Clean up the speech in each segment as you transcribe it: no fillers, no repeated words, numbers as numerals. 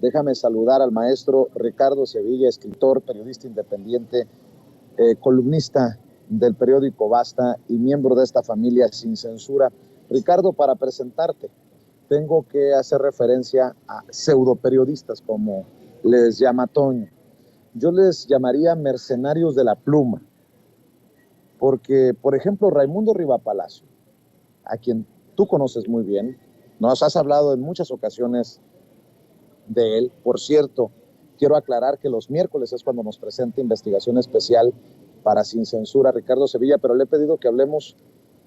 Déjame saludar al maestro Ricardo Sevilla, escritor, periodista independiente, columnista del periódico Basta y miembro de esta familia Sin Censura. Ricardo, para presentarte, tengo que hacer referencia a pseudoperiodistas, como les llama Toño. Yo les llamaría mercenarios de la pluma, porque, por ejemplo, Raimundo Rivapalacio, a quien tú conoces muy bien, nos has hablado en muchas ocasiones de él. Por cierto, quiero aclarar que los miércoles es cuando nos presenta investigación especial para Sin Censura Ricardo Sevilla, pero le he pedido que hablemos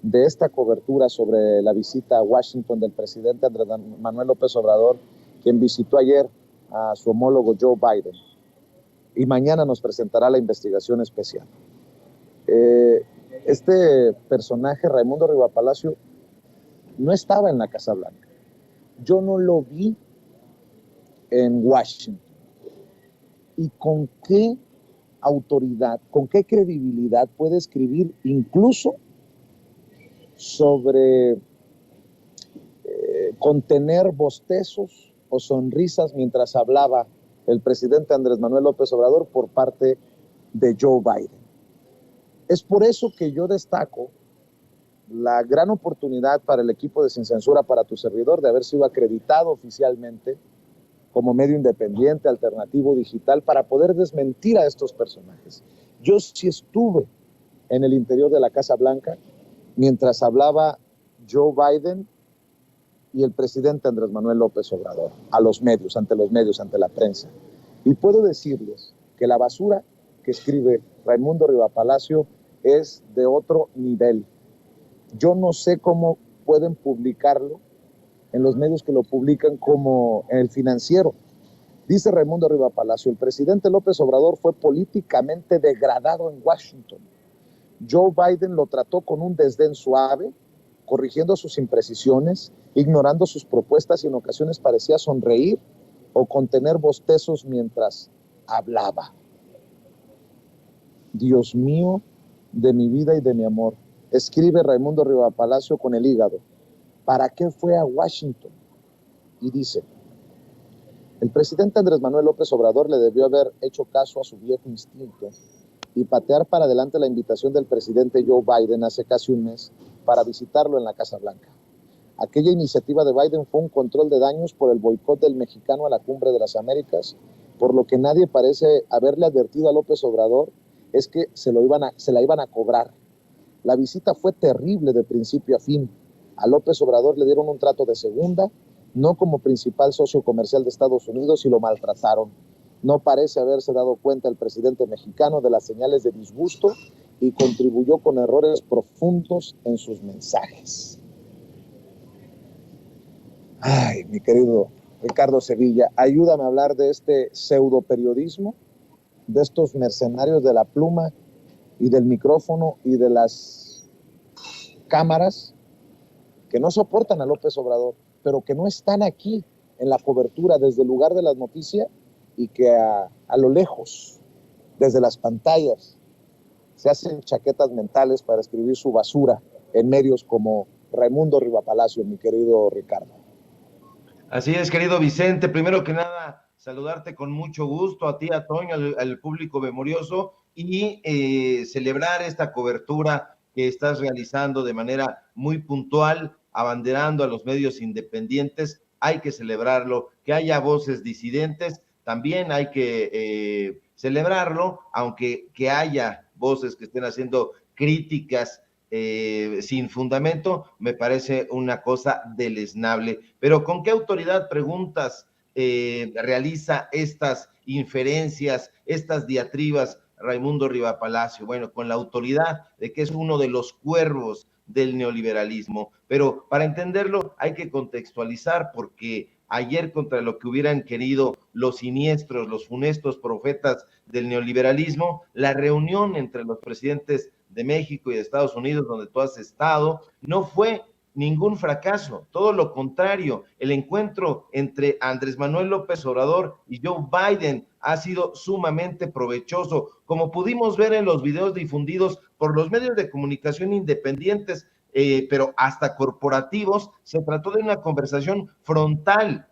de esta cobertura sobre la visita a Washington del presidente Andrés Manuel López Obrador, quien visitó ayer a su homólogo Joe Biden, y mañana nos presentará la investigación especial. Este personaje, Raimundo Rivapalacio, no estaba en la Casa Blanca. Yo no lo vi en Washington. ¿Y con qué autoridad, con qué credibilidad puede escribir incluso sobre contener bostezos o sonrisas mientras hablaba el presidente Andrés Manuel López Obrador por parte de Joe Biden? Es por eso que yo destaco la gran oportunidad para el equipo de Sin Censura, para tu servidor, de haber sido acreditado oficialmente como medio independiente, alternativo, digital, para poder desmentir a estos personajes. Yo sí estuve en el interior de la Casa Blanca mientras hablaba Joe Biden y el presidente Andrés Manuel López Obrador, a los medios, ante la prensa. Y puedo decirles que la basura que escribe Raimundo Rivapalacio es de otro nivel. Yo no sé cómo pueden publicarlo en los medios que lo publican, como en El Financiero. Dice Raimundo Rivapalacio: el presidente López Obrador fue políticamente degradado en Washington. Joe Biden lo trató con un desdén suave, corrigiendo sus imprecisiones, ignorando sus propuestas, y en ocasiones parecía sonreír o contener bostezos mientras hablaba. Dios mío, de mi vida y de mi amor, escribe Raimundo Rivapalacio con el hígado, ¿para qué fue a Washington? Y dice: el presidente Andrés Manuel López Obrador le debió haber hecho caso a su viejo instinto y patear para adelante la invitación del presidente Joe Biden hace casi un mes para visitarlo en la Casa Blanca. Aquella iniciativa de Biden fue un control de daños por el boicot del mexicano a la Cumbre de las Américas, por lo que nadie parece haberle advertido a López Obrador es que se la iban a cobrar. La visita fue terrible de principio a fin. A López Obrador le dieron un trato de segunda, no como principal socio comercial de Estados Unidos, y lo maltrataron. No parece haberse dado cuenta el presidente mexicano de las señales de disgusto y contribuyó con errores profundos en sus mensajes. Ay, mi querido Ricardo Sevilla, ayúdame a hablar de este pseudoperiodismo, de estos mercenarios de la pluma y del micrófono y de las cámaras, que no soportan a López Obrador, pero que no están aquí en la cobertura desde el lugar de las noticias, y que a lo lejos, desde las pantallas, se hacen chaquetas mentales para escribir su basura en medios como Raimundo Rivapalacio, mi querido Ricardo. Así es, querido Vicente. Primero que nada, saludarte con mucho gusto a ti, a Toño, al público memorioso, y celebrar esta cobertura que estás realizando de manera muy puntual, abanderando a los medios independientes. Hay que celebrarlo. Que haya voces disidentes, también hay que celebrarlo, aunque que haya voces que estén haciendo críticas sin fundamento, me parece una cosa deleznable. Pero ¿con qué autoridad, preguntas, realiza estas inferencias, estas diatribas Raimundo Rivapalacio? Bueno, con la autoridad de que es uno de los cuervos del neoliberalismo. Pero para entenderlo hay que contextualizar, porque ayer, contra lo que hubieran querido los siniestros, los funestos profetas del neoliberalismo, la reunión entre los presidentes de México y de Estados Unidos, donde tú has estado, no fue ningún fracaso, todo lo contrario. El encuentro entre Andrés Manuel López Obrador y Joe Biden ha sido sumamente provechoso, como pudimos ver en los videos difundidos por los medios de comunicación independientes, pero hasta corporativos. Se trató de una conversación frontal,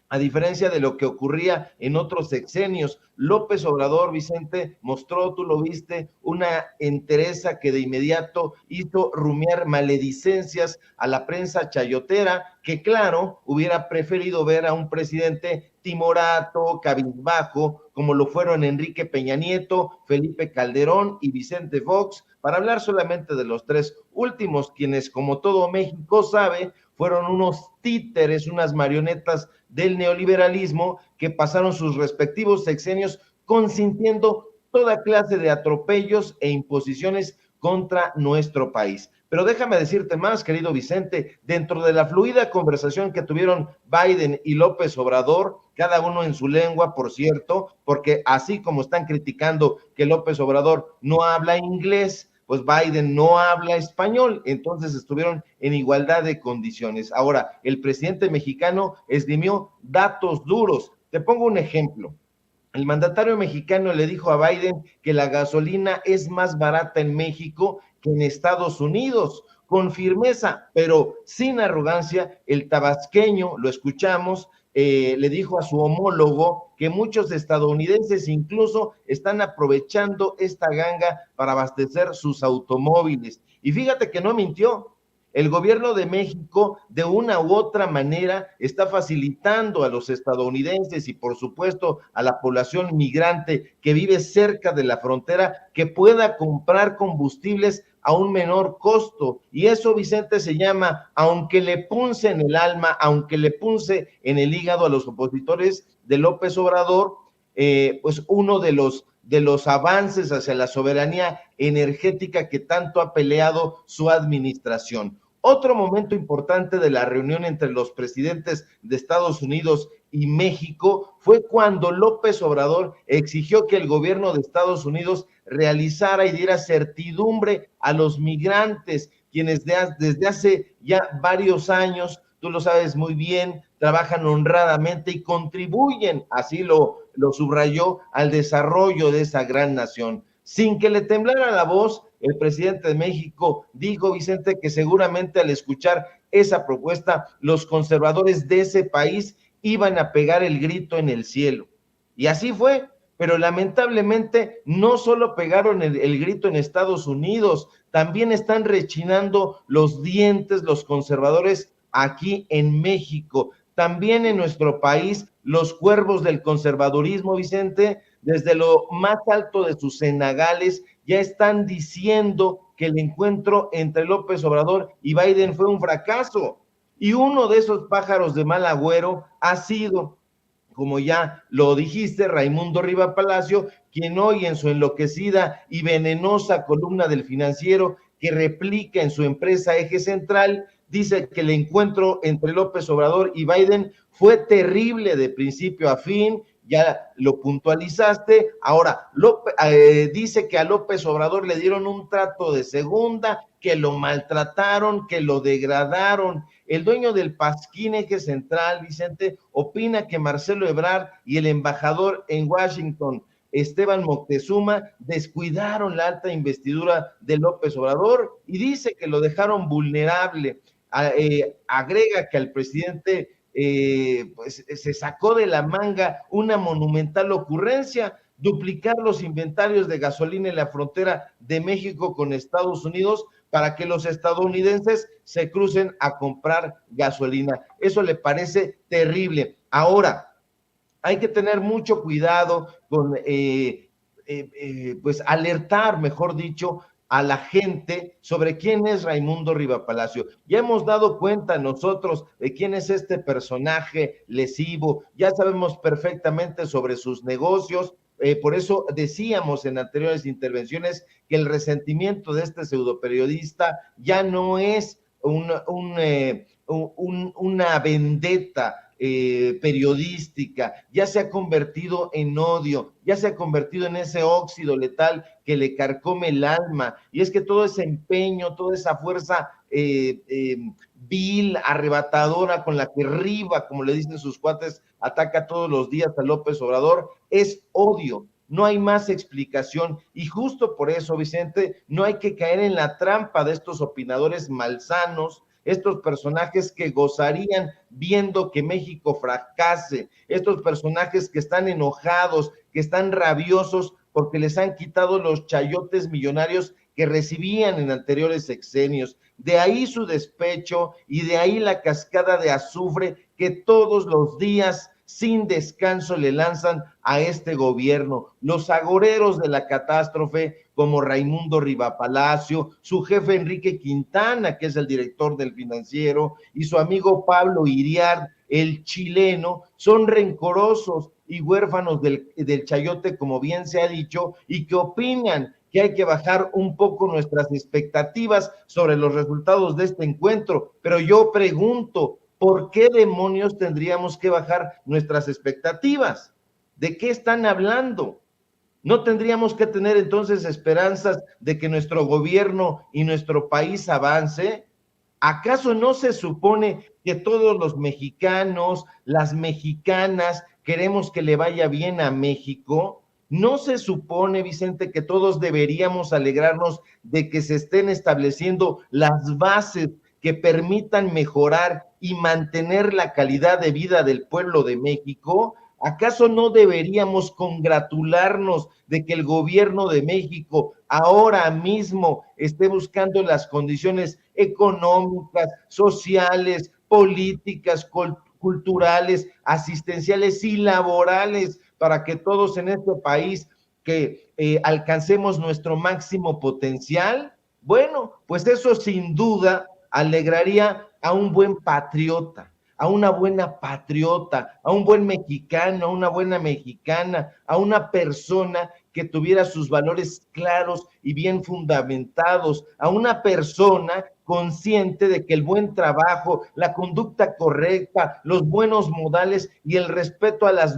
A diferencia de lo que ocurría en otros sexenios. López Obrador, Vicente, mostró, tú lo viste, una entereza que de inmediato hizo rumiar maledicencias a la prensa chayotera, que claro, hubiera preferido ver a un presidente timorato, cabizbajo, como lo fueron Enrique Peña Nieto, Felipe Calderón y Vicente Fox, para hablar solamente de los tres últimos, quienes, como todo México sabe, fueron unos títeres, unas marionetas del neoliberalismo que pasaron sus respectivos sexenios consintiendo toda clase de atropellos e imposiciones contra nuestro país. Pero déjame decirte más, querido Vicente, dentro de la fluida conversación que tuvieron Biden y López Obrador, cada uno en su lengua, por cierto, porque así como están criticando que López Obrador no habla inglés, pues Biden no habla español, entonces estuvieron en igualdad de condiciones. Ahora, el presidente mexicano esgrimió datos duros. Te pongo un ejemplo. El mandatario mexicano le dijo a Biden que la gasolina es más barata en México que en Estados Unidos, con firmeza, pero sin arrogancia. El tabasqueño, lo escuchamos, le dijo a su homólogo que muchos estadounidenses incluso están aprovechando esta ganga para abastecer sus automóviles. Y fíjate que no mintió. El gobierno de México, de una u otra manera, está facilitando a los estadounidenses y, por supuesto, a la población migrante que vive cerca de la frontera, que pueda comprar combustibles a un menor costo. Y eso, Vicente, se llama, aunque le punce en el alma, aunque le punce en el hígado a los opositores de López Obrador, pues uno de los avances hacia la soberanía energética que tanto ha peleado su administración. Otro momento importante de la reunión entre los presidentes de Estados Unidos y México fue cuando López Obrador exigió que el gobierno de Estados Unidos realizara y diera certidumbre a los migrantes, quienes desde hace ya varios años, tú lo sabes muy bien, trabajan honradamente y contribuyen, así lo subrayó, al desarrollo de esa gran nación. Sin que le temblara la voz, el presidente de México dijo, Vicente, que seguramente al escuchar esa propuesta, los conservadores de ese país iban a pegar el grito en el cielo. Y así fue, pero lamentablemente no solo pegaron el grito en Estados Unidos, también están rechinando los dientes los conservadores aquí en México. También en nuestro país, los cuervos del conservadurismo, Vicente, desde lo más alto de sus cenagales, ya están diciendo que el encuentro entre López Obrador y Biden fue un fracaso. Y uno de esos pájaros de mal agüero ha sido, como ya lo dijiste, Raimundo Riva Palacio, quien hoy en su enloquecida y venenosa columna del Financiero, que replica en su empresa Eje Central, dice que el encuentro entre López Obrador y Biden fue terrible de principio a fin. Ya lo puntualizaste. Ahora, dice que a López Obrador le dieron un trato de segunda, que lo maltrataron, que lo degradaron. El dueño del Pasquín Eje Central, Vicente, opina que Marcelo Ebrard y el embajador en Washington, Esteban Moctezuma, descuidaron la alta investidura de López Obrador y dice que lo dejaron vulnerable. Agrega que al presidente pues se sacó de la manga una monumental ocurrencia, duplicar los inventarios de gasolina en la frontera de México con Estados Unidos para que los estadounidenses se crucen a comprar gasolina. Eso le parece terrible. Ahora, hay que tener mucho cuidado con, pues, alertar, mejor dicho, a la gente sobre quién es Raimundo Riva Palacio. Ya hemos dado cuenta nosotros de quién es este personaje lesivo, ya sabemos perfectamente sobre sus negocios, por eso decíamos en anteriores intervenciones que el resentimiento de este pseudoperiodista ya no es una vendetta periodística, ya se ha convertido en odio, ya se ha convertido en ese óxido letal que le carcome el alma, y es que todo ese empeño, toda esa fuerza vil, arrebatadora con la que Riva, como le dicen sus cuates, ataca todos los días a López Obrador, es odio. No hay más explicación, y justo por eso, Vicente, no hay que caer en la trampa de estos opinadores malsanos estos personajes que gozarían viendo que México fracase, estos personajes que están enojados, que están rabiosos porque les han quitado los chayotes millonarios que recibían en anteriores sexenios. De ahí su despecho y de ahí la cascada de azufre que todos los días sin descanso le lanzan a este gobierno. Los agoreros de la catástrofe, como Raimundo Rivapalacio, su jefe Enrique Quintana, que es el director del Financiero, y su amigo Pablo Iriart, el chileno, son rencorosos y huérfanos del chayote, como bien se ha dicho, y que opinan que hay que bajar un poco nuestras expectativas sobre los resultados de este encuentro. Pero yo pregunto, ¿por qué demonios tendríamos que bajar nuestras expectativas? ¿De qué están hablando? ¿No tendríamos que tener entonces esperanzas de que nuestro gobierno y nuestro país avance? ¿Acaso no se supone que todos los mexicanos, las mexicanas, queremos que le vaya bien a México? ¿No se supone, Vicente, que todos deberíamos alegrarnos de que se estén estableciendo las bases que permitan mejorar y mantener la calidad de vida del pueblo de México? ¿Acaso no deberíamos congratularnos de que el gobierno de México ahora mismo esté buscando las condiciones económicas, sociales, políticas, culturales, asistenciales y laborales para que todos en este país que alcancemos nuestro máximo potencial? Bueno, pues eso sin duda alegraría a un buen patriota, a una buena patriota, a un buen mexicano, a una buena mexicana, a una persona que tuviera sus valores claros y bien fundamentados, a una persona consciente de que el buen trabajo, la conducta correcta, los buenos modales y el respeto a las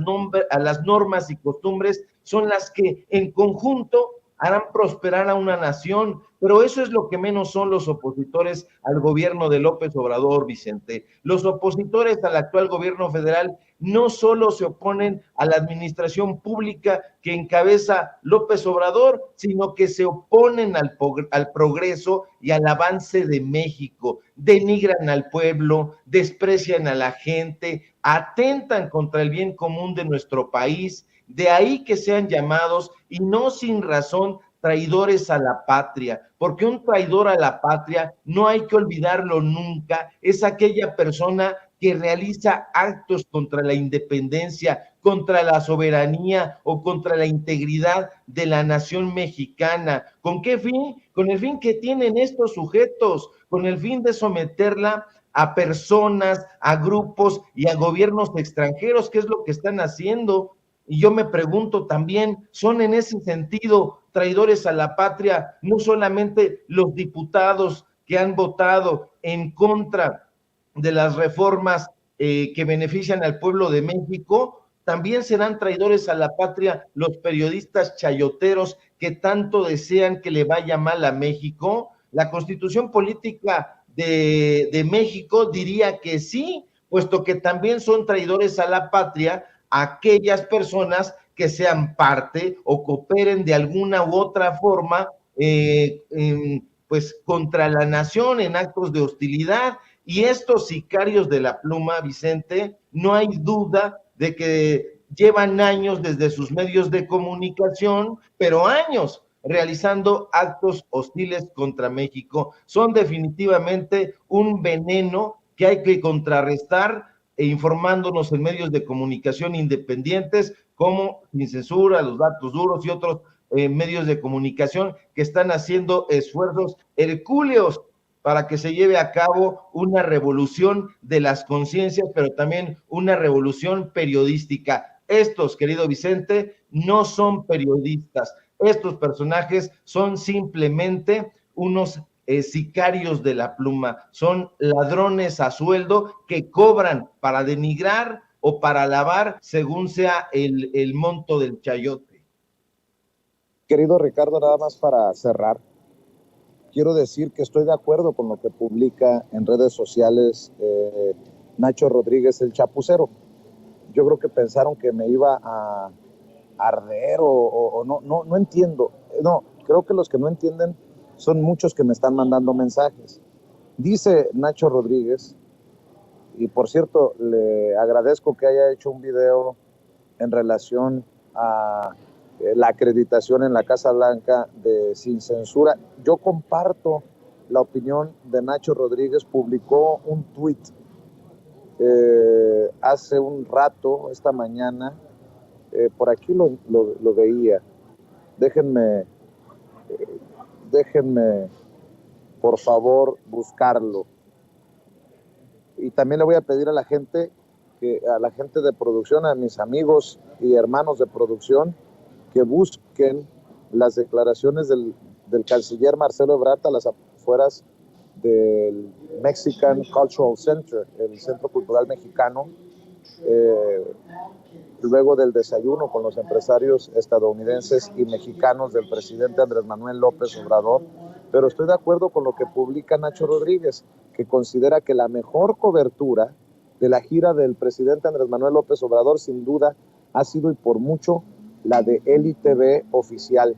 normas y costumbres son las que en conjunto harán prosperar a una nación. Pero eso es lo que menos son los opositores al gobierno de López Obrador, Vicente. Los opositores al actual gobierno federal no solo se oponen a la administración pública que encabeza López Obrador, sino que se oponen al progreso y al avance de México. Denigran al pueblo, desprecian a la gente, atentan contra el bien común de nuestro país. De ahí que sean llamados, y no sin razón, traidores a la patria, porque un traidor a la patria, no hay que olvidarlo nunca, es aquella persona que realiza actos contra la independencia, contra la soberanía o contra la integridad de la nación mexicana. ¿Con qué fin? Con el fin que tienen estos sujetos, con el fin de someterla a personas, a grupos y a gobiernos extranjeros, que es lo que están haciendo. Y yo me pregunto también, ¿son en ese sentido traidores a la patria no solamente los diputados que han votado en contra de las reformas que benefician al pueblo de México? También serán traidores a la patria los periodistas chayoteros que tanto desean que le vaya mal a México. La Constitución Política de México diría que sí, puesto que también son traidores a la patria aquellas personas que sean parte o cooperen de alguna u otra forma pues contra la nación en actos de hostilidad. Y estos sicarios de la pluma, Vicente, no hay duda de que llevan años desde sus medios de comunicación, pero años realizando actos hostiles contra México. Son definitivamente un veneno que hay que contrarrestar informándonos en medios de comunicación independientes como Sin Censura, Los Datos Duros y otros medios de comunicación que están haciendo esfuerzos hercúleos para que se lleve a cabo una revolución de las conciencias, pero también una revolución periodística. Estos, querido Vicente, no son periodistas. Estos personajes son simplemente unos sicarios de la pluma, son ladrones a sueldo que cobran para denigrar o para lavar según sea el monto del chayote. Querido Ricardo, nada más para cerrar, quiero decir que estoy de acuerdo con lo que publica en redes sociales Nacho Rodríguez, el chapucero. Yo creo que pensaron que me iba a arder o no entiendo. No, creo que los que no entienden son muchos que me están mandando mensajes. Dice Nacho Rodríguez, y por cierto, le agradezco que haya hecho un video en relación a la acreditación en la Casa Blanca de Sin Censura. Yo comparto la opinión de Nacho Rodríguez, publicó un tuit hace un rato, esta mañana, por aquí lo veía. Déjenme, por favor, buscarlo. Y también le voy a pedir a la gente de producción, a mis amigos y hermanos de producción, que busquen las declaraciones del canciller Marcelo Ebrard a las afueras del Mexican Cultural Center, el Centro Cultural Mexicano, luego del desayuno con los empresarios estadounidenses y mexicanos del presidente Andrés Manuel López Obrador. Pero estoy de acuerdo con lo que publica Nacho Rodríguez, que considera que la mejor cobertura de la gira del presidente Andrés Manuel López Obrador, sin duda, ha sido y por mucho la de Eli TV oficial.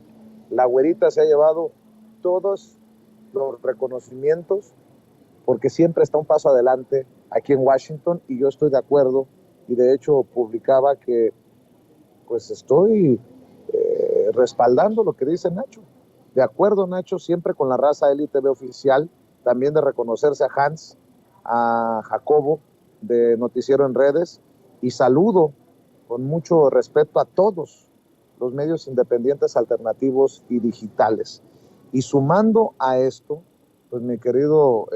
La güerita se ha llevado todos los reconocimientos porque siempre está un paso adelante aquí en Washington, y yo estoy de acuerdo, y de hecho publicaba que pues estoy respaldando lo que dice Nacho. De acuerdo, Nacho, siempre con la raza Eli TV oficial, también de reconocerse a Hans, a Jacobo, de Noticiero en Redes, y saludo con mucho respeto a todos los medios independientes, alternativos y digitales. Y sumando a esto, pues mi querido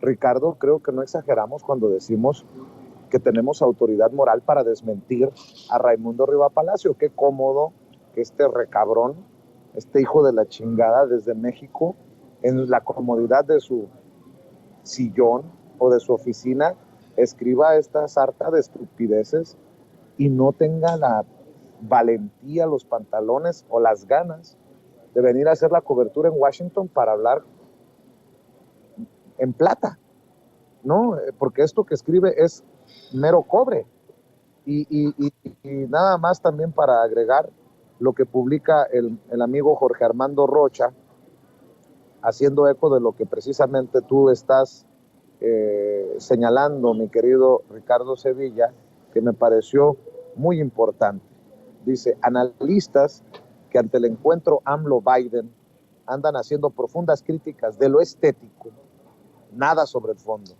Ricardo, creo que no exageramos cuando decimos que tenemos autoridad moral para desmentir a Raimundo Riva Palacio. Qué cómodo que este recabrón, este hijo de la chingada desde México, en la comodidad de su sillón o de su oficina, escriba esta sarta de estupideces y no tenga la valentía, los pantalones o las ganas de venir a hacer la cobertura en Washington para hablar en plata, ¿no? Porque esto que escribe es mero cobre. Y nada más también para agregar lo que publica el amigo Jorge Armando Rocha, haciendo eco de lo que precisamente tú estás señalando, mi querido Ricardo Sevilla, que me pareció muy importante. Dice, analistas que ante el encuentro AMLO-Biden andan haciendo profundas críticas de lo estético, nada sobre el fondo.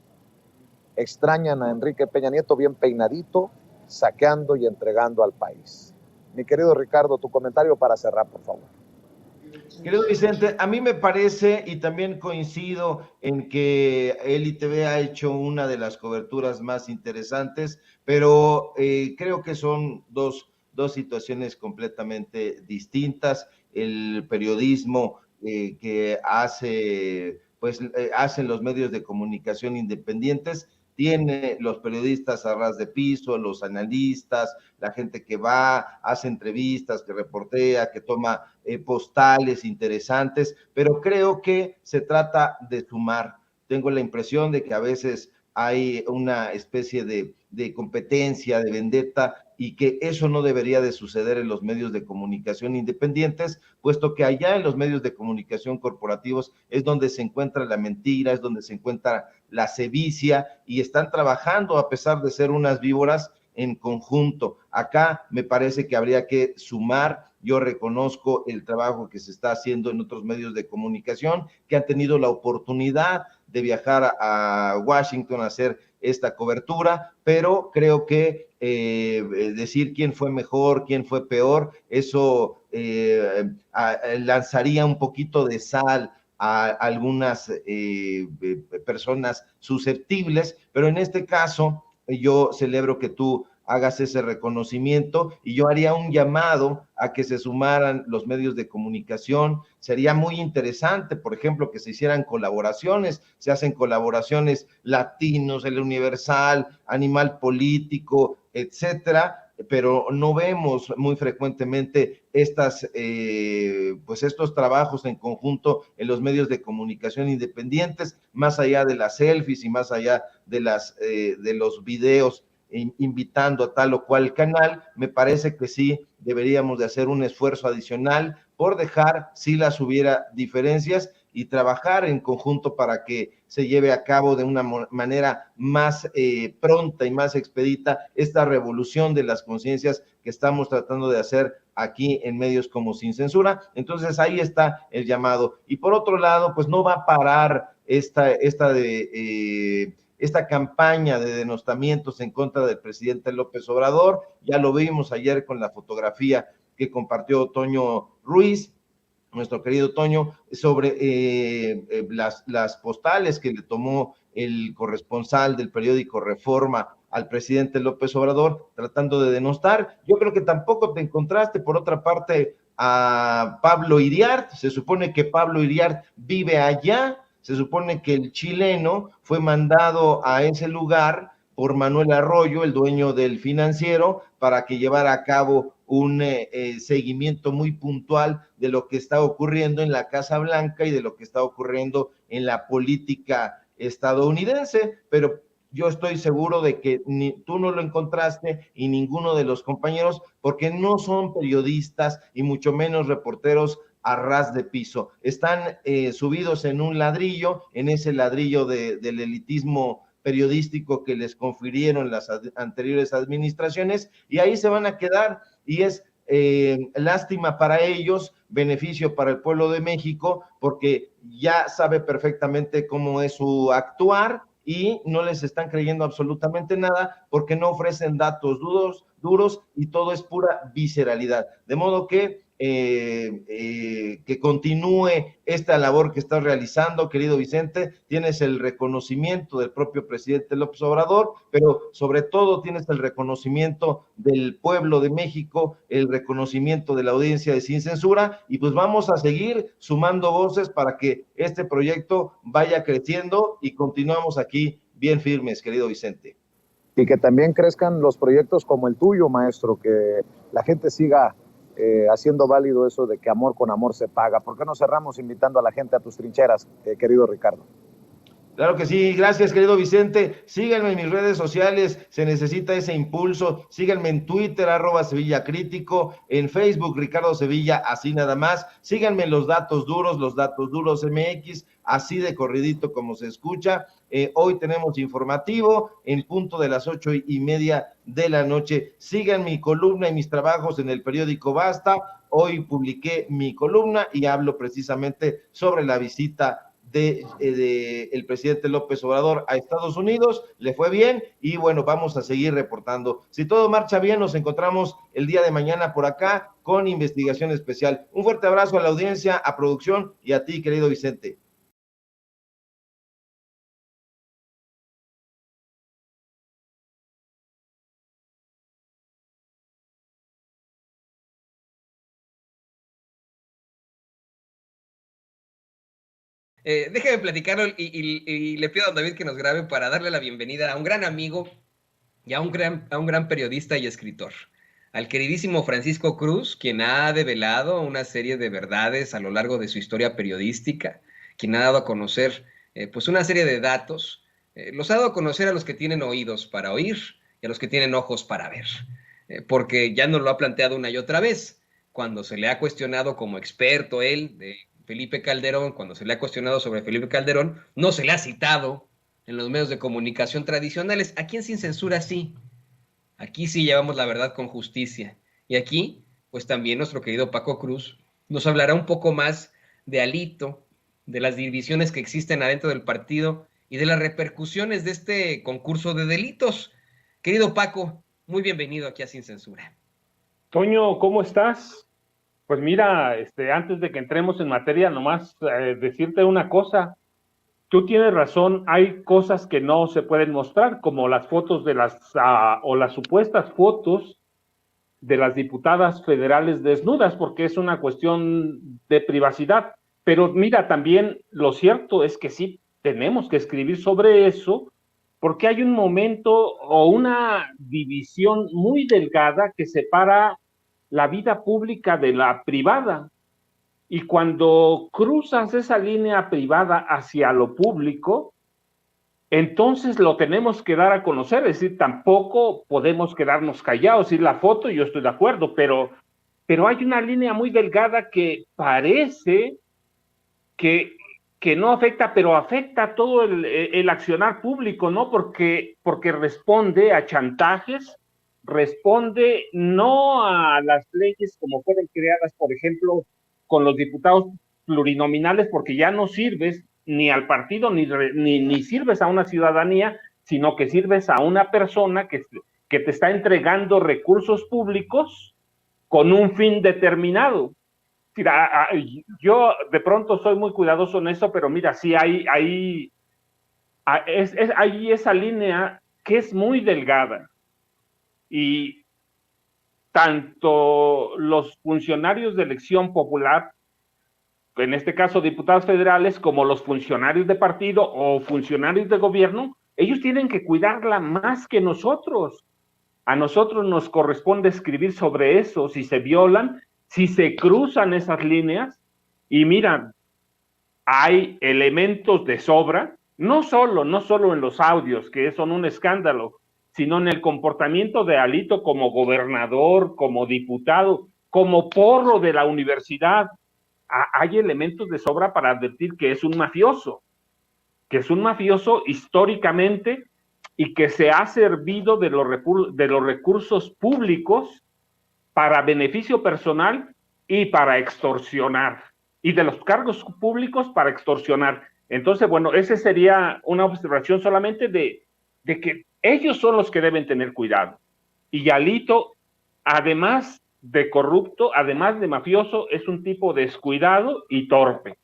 Extrañan a Enrique Peña Nieto bien peinadito, saqueando y entregando al país. Mi querido Ricardo, tu comentario para cerrar, por favor. Querido Vicente, a mí me parece, y también coincido en que Eli TV ha hecho una de las coberturas más interesantes, pero creo que son dos situaciones completamente distintas. El periodismo que hacen los medios de comunicación independientes, tiene los periodistas a ras de piso, los analistas, la gente que va, hace entrevistas, que reportea, que toma postales interesantes, pero creo que se trata de sumar. Tengo la impresión de que a veces hay una especie de competencia, de vendetta, y que eso no debería de suceder en los medios de comunicación independientes, puesto que allá en los medios de comunicación corporativos es donde se encuentra la mentira, es donde se encuentra la sevicia, y están trabajando, a pesar de ser unas víboras, en conjunto. Acá me parece que habría que sumar. Yo reconozco el trabajo que se está haciendo en otros medios de comunicación que han tenido la oportunidad de viajar a Washington a hacer esta cobertura, pero creo que decir quién fue mejor, quién fue peor, eso lanzaría un poquito de sal a algunas personas susceptibles, pero en este caso yo celebro que tú hagas ese reconocimiento, y yo haría un llamado a que se sumaran los medios de comunicación. Sería muy interesante, por ejemplo, que se hicieran colaboraciones. Se hacen colaboraciones Latinos, El Universal, Animal Político, etcétera, pero no vemos muy frecuentemente pues estos trabajos en conjunto en los medios de comunicación independientes, más allá de las selfies y más allá de los videos invitando a tal o cual canal. Me parece que sí deberíamos de hacer un esfuerzo adicional por dejar, si las hubiera diferencias, y trabajar en conjunto para que se lleve a cabo de una manera más pronta y más expedita esta revolución de las conciencias que estamos tratando de hacer aquí en medios como Sin Censura. Entonces ahí está el llamado. Y por otro lado, pues no va a parar esta campaña de denostamientos en contra del presidente López Obrador. Ya lo vimos ayer con la fotografía que compartió Toño Ruiz, nuestro querido Toño, sobre las postales que le tomó el corresponsal del periódico Reforma al presidente López Obrador, tratando de denostar. Yo creo que tampoco te encontraste, por otra parte, a Pablo Iriart. Se supone que Pablo Iriart vive allá, se supone que el chileno fue mandado a ese lugar por Manuel Arroyo, el dueño del Financiero, para que llevara a cabo un seguimiento muy puntual de lo que está ocurriendo en la Casa Blanca y de lo que está ocurriendo en la política estadounidense, pero yo estoy seguro de que ni tú no lo encontraste y ninguno de los compañeros, porque no son periodistas y mucho menos reporteros a ras de piso. Están subidos en un ladrillo, en ese ladrillo del elitismo periodístico que les confirieron las anteriores administraciones, y ahí se van a quedar, y es lástima para ellos, beneficio para el pueblo de México, porque ya sabe perfectamente cómo es su actuar y no les están creyendo absolutamente nada porque no ofrecen datos duros y todo es pura visceralidad. De modo que continúe esta labor que estás realizando, querido Vicente. Tienes el reconocimiento del propio presidente López Obrador, pero sobre todo tienes el reconocimiento del pueblo de México, el reconocimiento de la audiencia de Sin Censura, y pues vamos a seguir sumando voces para que este proyecto vaya creciendo y continuamos aquí bien firmes, querido Vicente. Y que también crezcan los proyectos como el tuyo, maestro, que la gente siga haciendo válido eso de que amor con amor se paga. ¿Por qué no cerramos invitando a la gente a tus trincheras, querido Ricardo? Claro que sí, gracias querido Vicente. Síganme en mis redes sociales, se necesita ese impulso. Síganme en Twitter, @Sevilla Crítico, en Facebook, Ricardo Sevilla, así nada más. Síganme en los datos duros MX, así de corridito como se escucha. Hoy tenemos informativo en punto de las 8:30 de la noche. Sigan mi columna y mis trabajos en el periódico Basta. Hoy publiqué mi columna y hablo precisamente sobre la visita de el presidente López Obrador a Estados Unidos. Le fue bien y bueno, vamos a seguir reportando. Si todo marcha bien, nos encontramos el día de mañana por acá con investigación especial. Un fuerte abrazo a la audiencia, a producción y a ti, querido Vicente. Déjeme platicarlo y le pido a don David que nos grabe para darle la bienvenida a un gran amigo y a un gran periodista y escritor, al queridísimo Francisco Cruz, quien ha develado una serie de verdades a lo largo de su historia periodística, quien ha dado a conocer pues una serie de datos, los ha dado a conocer a los que tienen oídos para oír y a los que tienen ojos para ver, porque ya nos lo ha planteado una y otra vez, cuando se le ha cuestionado como experto él de Felipe Calderón, cuando se le ha cuestionado sobre Felipe Calderón, no se le ha citado en los medios de comunicación tradicionales. Aquí en Sin Censura sí. Aquí sí llevamos la verdad con justicia. Y aquí, pues también nuestro querido Paco Cruz nos hablará un poco más de Alito, de las divisiones que existen adentro del partido y de las repercusiones de este concurso de delitos. Querido Paco, muy bienvenido aquí a Sin Censura. Toño, ¿cómo estás? Pues mira, antes de que entremos en materia, nomás decirte una cosa. Tú tienes razón, hay cosas que no se pueden mostrar, como las fotos de o las supuestas fotos de las diputadas federales desnudas, porque es una cuestión de privacidad. Pero mira, también lo cierto es que sí tenemos que escribir sobre eso, porque hay un momento o una división muy delgada que separa la vida pública de la privada. Y cuando cruzas esa línea privada hacia lo público, entonces lo tenemos que dar a conocer. Es decir, tampoco podemos quedarnos callados. Y la foto, yo estoy de acuerdo, pero hay una línea muy delgada que parece que que no afecta, pero afecta todo el accionar público, ¿no? Porque responde a chantajes, responde no a las leyes como fueron creadas, por ejemplo, con los diputados plurinominales, porque ya no sirves ni al partido ni sirves a una ciudadanía, sino que sirves a una persona que te está entregando recursos públicos con un fin determinado. Mira, yo de pronto soy muy cuidadoso en eso, pero mira, sí hay esa línea que es muy delgada, y tanto los funcionarios de elección popular, en este caso diputados federales, como los funcionarios de partido o funcionarios de gobierno, ellos tienen que cuidarla más que nosotros. A nosotros nos corresponde escribir sobre eso, si se violan, si se cruzan esas líneas. Y mira, hay elementos de sobra, no solo en los audios, que son un escándalo, sino en el comportamiento de Alito como gobernador, como diputado, como porro de la universidad. Hay elementos de sobra para advertir que es un mafioso históricamente, y que se ha servido de los recursos públicos para beneficio personal y para extorsionar, y de los cargos públicos para extorsionar. Entonces, bueno, esa sería una observación solamente de que ellos son los que deben tener cuidado. Y Alito, además de corrupto, además de mafioso, es un tipo descuidado y torpe.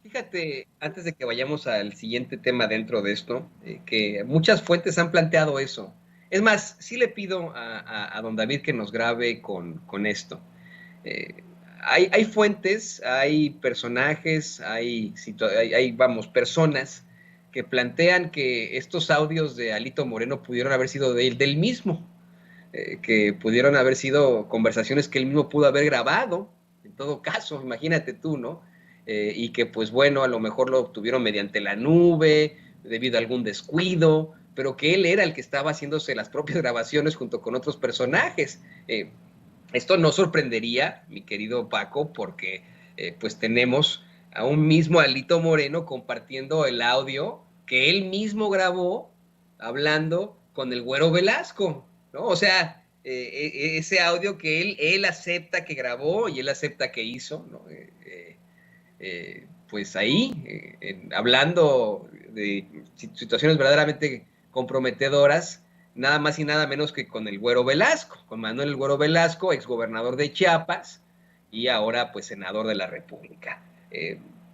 Fíjate, antes de que vayamos al siguiente tema dentro de esto, que muchas fuentes han planteado eso. Es más, sí le pido a don David que nos grabe con esto. Hay fuentes, hay personajes, hay, vamos, personas que plantean que estos audios de Alito Moreno pudieron haber sido del mismo, que pudieron haber sido conversaciones que él mismo pudo haber grabado, en todo caso, imagínate tú, ¿no? Y que pues bueno, a lo mejor lo obtuvieron mediante la nube, debido a algún descuido, pero que él era el que estaba haciéndose las propias grabaciones junto con otros personajes. Esto no sorprendería, mi querido Paco, porque pues tenemos a un mismo Alito Moreno compartiendo el audio que él mismo grabó hablando con el Güero Velasco, ¿no? O sea, ese audio que él acepta que grabó y él acepta que hizo, ¿no? Pues ahí, hablando de situaciones verdaderamente comprometedoras, nada más y nada menos que con el Güero Velasco, con Manuel el Güero Velasco, exgobernador de Chiapas y ahora pues senador de la República.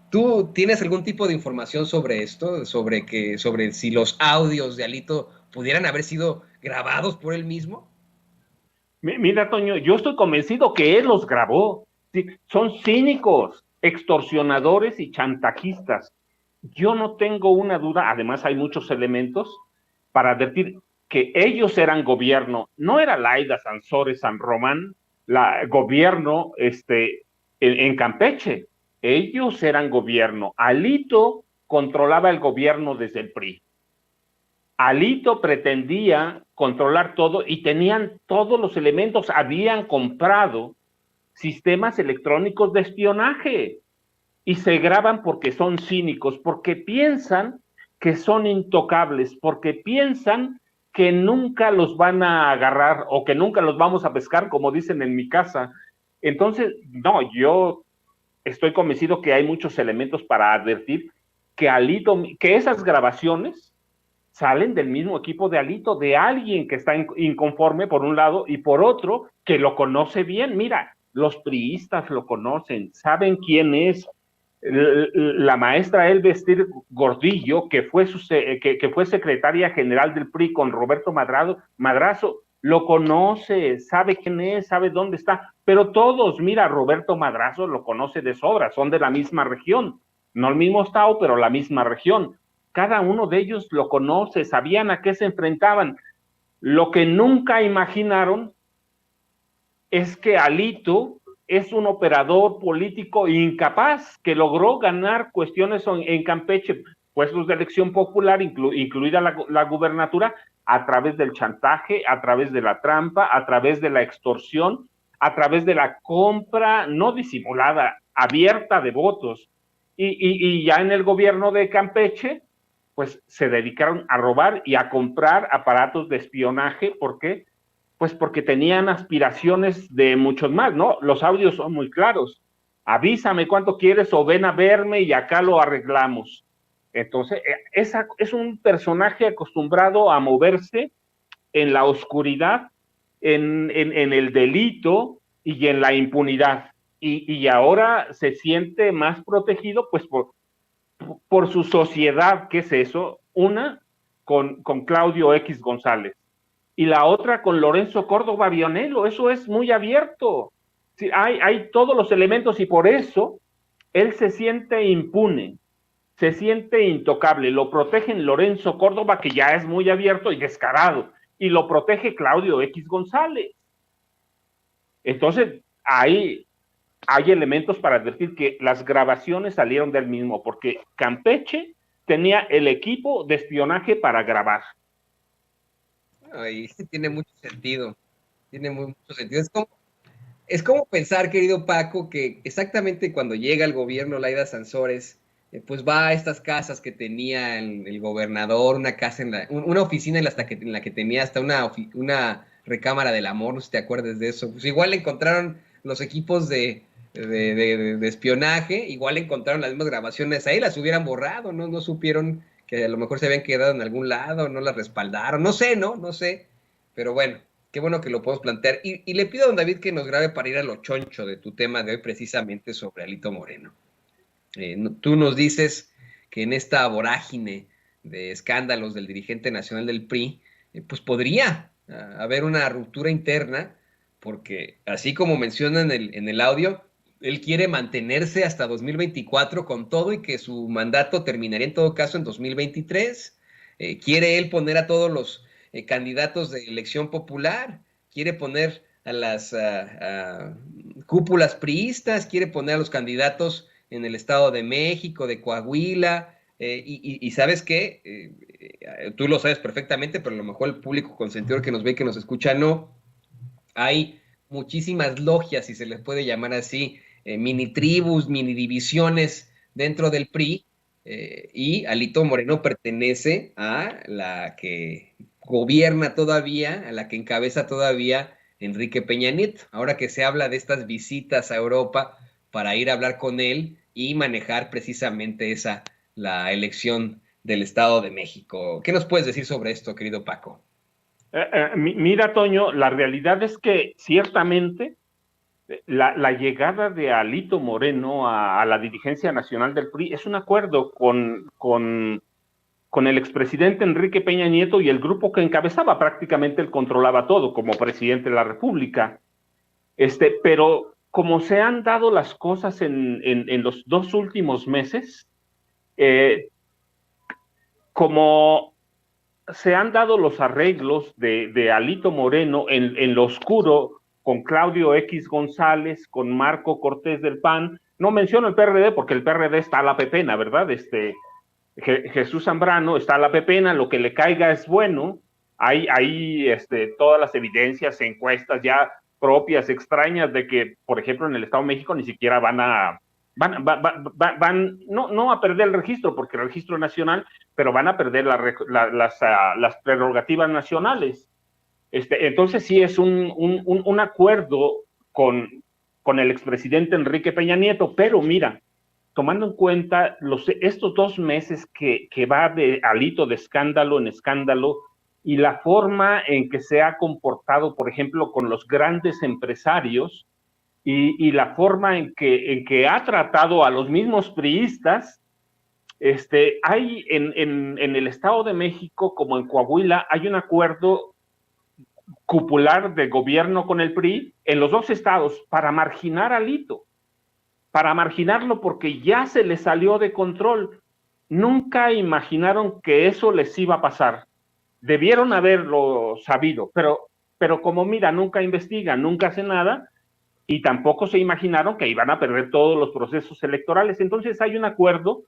¿Tú tienes algún tipo de información sobre esto? Sobre si los audios de Alito pudieran haber sido grabados por él mismo. Mira, Toño, yo estoy convencido que él los grabó. Sí, son cínicos, extorsionadores y chantajistas. Yo no tengo una duda, además hay muchos elementos para advertir que ellos eran gobierno. No era Laida Sansores San Román, gobierno en Campeche. Ellos eran gobierno. Alito controlaba el gobierno desde el PRI. Alito pretendía controlar todo y tenían todos los elementos, habían comprado sistemas electrónicos de espionaje y se graban porque son cínicos, porque piensan que son intocables, porque piensan que nunca los van a agarrar o que nunca los vamos a pescar, como dicen en mi casa. Entonces, no, yo estoy convencido que hay muchos elementos para advertir que Alito, que esas grabaciones salen del mismo equipo de Alito, de alguien que está inconforme por un lado y por otro que lo conoce bien. Mira, los priistas lo conocen, saben quién es. La maestra Elvestir Gordillo, que fue secretaria general del PRI con Roberto Madrazo, lo conoce, sabe quién es, sabe dónde está, pero todos, mira, Roberto Madrazo lo conoce de sobra, son de la misma región, no el mismo estado, pero la misma región. Cada uno de ellos lo conoce, sabían a qué se enfrentaban. Lo que nunca imaginaron es que Alito es un operador político incapaz que logró ganar cuestiones en Campeche, puestos de elección popular, incluida la gubernatura, a través del chantaje, a través de la trampa, a través de la extorsión, a través de la compra no disimulada, abierta de votos. y ya en el gobierno de Campeche, pues se dedicaron a robar y a comprar aparatos de espionaje. ¿Por qué? Pues porque tenían aspiraciones de muchos más, ¿no? Los audios son muy claros. Avísame cuánto quieres o ven a verme y acá lo arreglamos. Entonces, es un personaje acostumbrado a moverse en la oscuridad, en el delito y en la impunidad. Y ahora se siente más protegido, pues por su sociedad. ¿Qué es eso? Una, con Claudio X González, y la otra con Lorenzo Córdoba Vianello. Eso es muy abierto. Sí, hay todos los elementos, y por eso él se siente impune, se siente intocable. Lo protegen Lorenzo Córdoba, que ya es muy abierto y descarado, y lo protege Claudio X González. Entonces, hay elementos para decir que las grabaciones salieron del mismo, porque Campeche tenía el equipo de espionaje para grabar. Ay, tiene mucho sentido. Tiene mucho sentido. Es como pensar, querido Paco, que exactamente cuando llega al gobierno Laida Sansores, pues va a estas casas que tenía el gobernador, una casa una oficina en la que tenía hasta una recámara del amor, no sé si te acuerdas de eso. Pues igual encontraron los equipos de espionaje, igual encontraron las mismas grabaciones ahí, las hubieran borrado, no supieron que a lo mejor se habían quedado en algún lado, no las respaldaron, no sé, pero bueno. Qué bueno que lo podemos plantear. Y le pido a don David que nos grabe para ir a lo choncho de tu tema de hoy, precisamente sobre Alito Moreno. Tú nos dices que en esta vorágine de escándalos del dirigente nacional del PRI, pues podría haber una ruptura interna, porque así como menciona en el audio, él quiere mantenerse hasta 2024 con todo y que su mandato terminaría en todo caso en 2023. Quiere él poner a todos los candidatos de elección popular, quiere poner a las cúpulas priistas, quiere poner a los candidatos en el Estado de México, de Coahuila, y ¿sabes qué? Tú lo sabes perfectamente, pero a lo mejor el público consentidor que nos ve y que nos escucha no. Hay muchísimas logias, si se les puede llamar así, mini tribus, mini divisiones dentro del PRI, y Alito Moreno pertenece a la que gobierna todavía, a la que encabeza todavía Enrique Peña Nieto. Ahora que se habla de estas visitas a Europa para ir a hablar con él y manejar precisamente la elección del Estado de México. ¿Qué nos puedes decir sobre esto, querido Paco? Mira, Toño, la realidad es que ciertamente la llegada de Alito Moreno a la dirigencia nacional del PRI es un acuerdo con el expresidente Enrique Peña Nieto y el grupo que encabezaba. Prácticamente él controlaba todo como presidente de la República. Pero como se han dado las cosas en los 2 últimos meses, como se han dado los arreglos de Alito Moreno en lo oscuro, con Claudio X González, con Marco Cortés del PAN. No menciono el PRD porque el PRD está a la pepena, ¿verdad? Jesús Zambrano está a la pepena, lo que le caiga es bueno. Hay todas las evidencias, encuestas ya propias, extrañas, de que, por ejemplo, en el Estado de México ni siquiera van no a perder el registro, porque el registro nacional, pero van a perder las prerrogativas nacionales. Entonces sí es un acuerdo con el expresidente Enrique Peña Nieto, pero mira, tomando en cuenta estos 2 meses que va de Alito de escándalo en escándalo, y la forma en que se ha comportado, por ejemplo, con los grandes empresarios, y la forma en que ha tratado a los mismos priistas, hay en el Estado de México, como en Coahuila, hay un acuerdo cupular de gobierno con el PRI en los 2 estados para marginar a Alito, para marginarlo, porque ya se le salió de control. Nunca imaginaron que eso les iba a pasar. Debieron haberlo sabido, pero como mira, nunca investigan, nunca hacen nada, y tampoco se imaginaron que iban a perder todos los procesos electorales. Entonces hay un acuerdo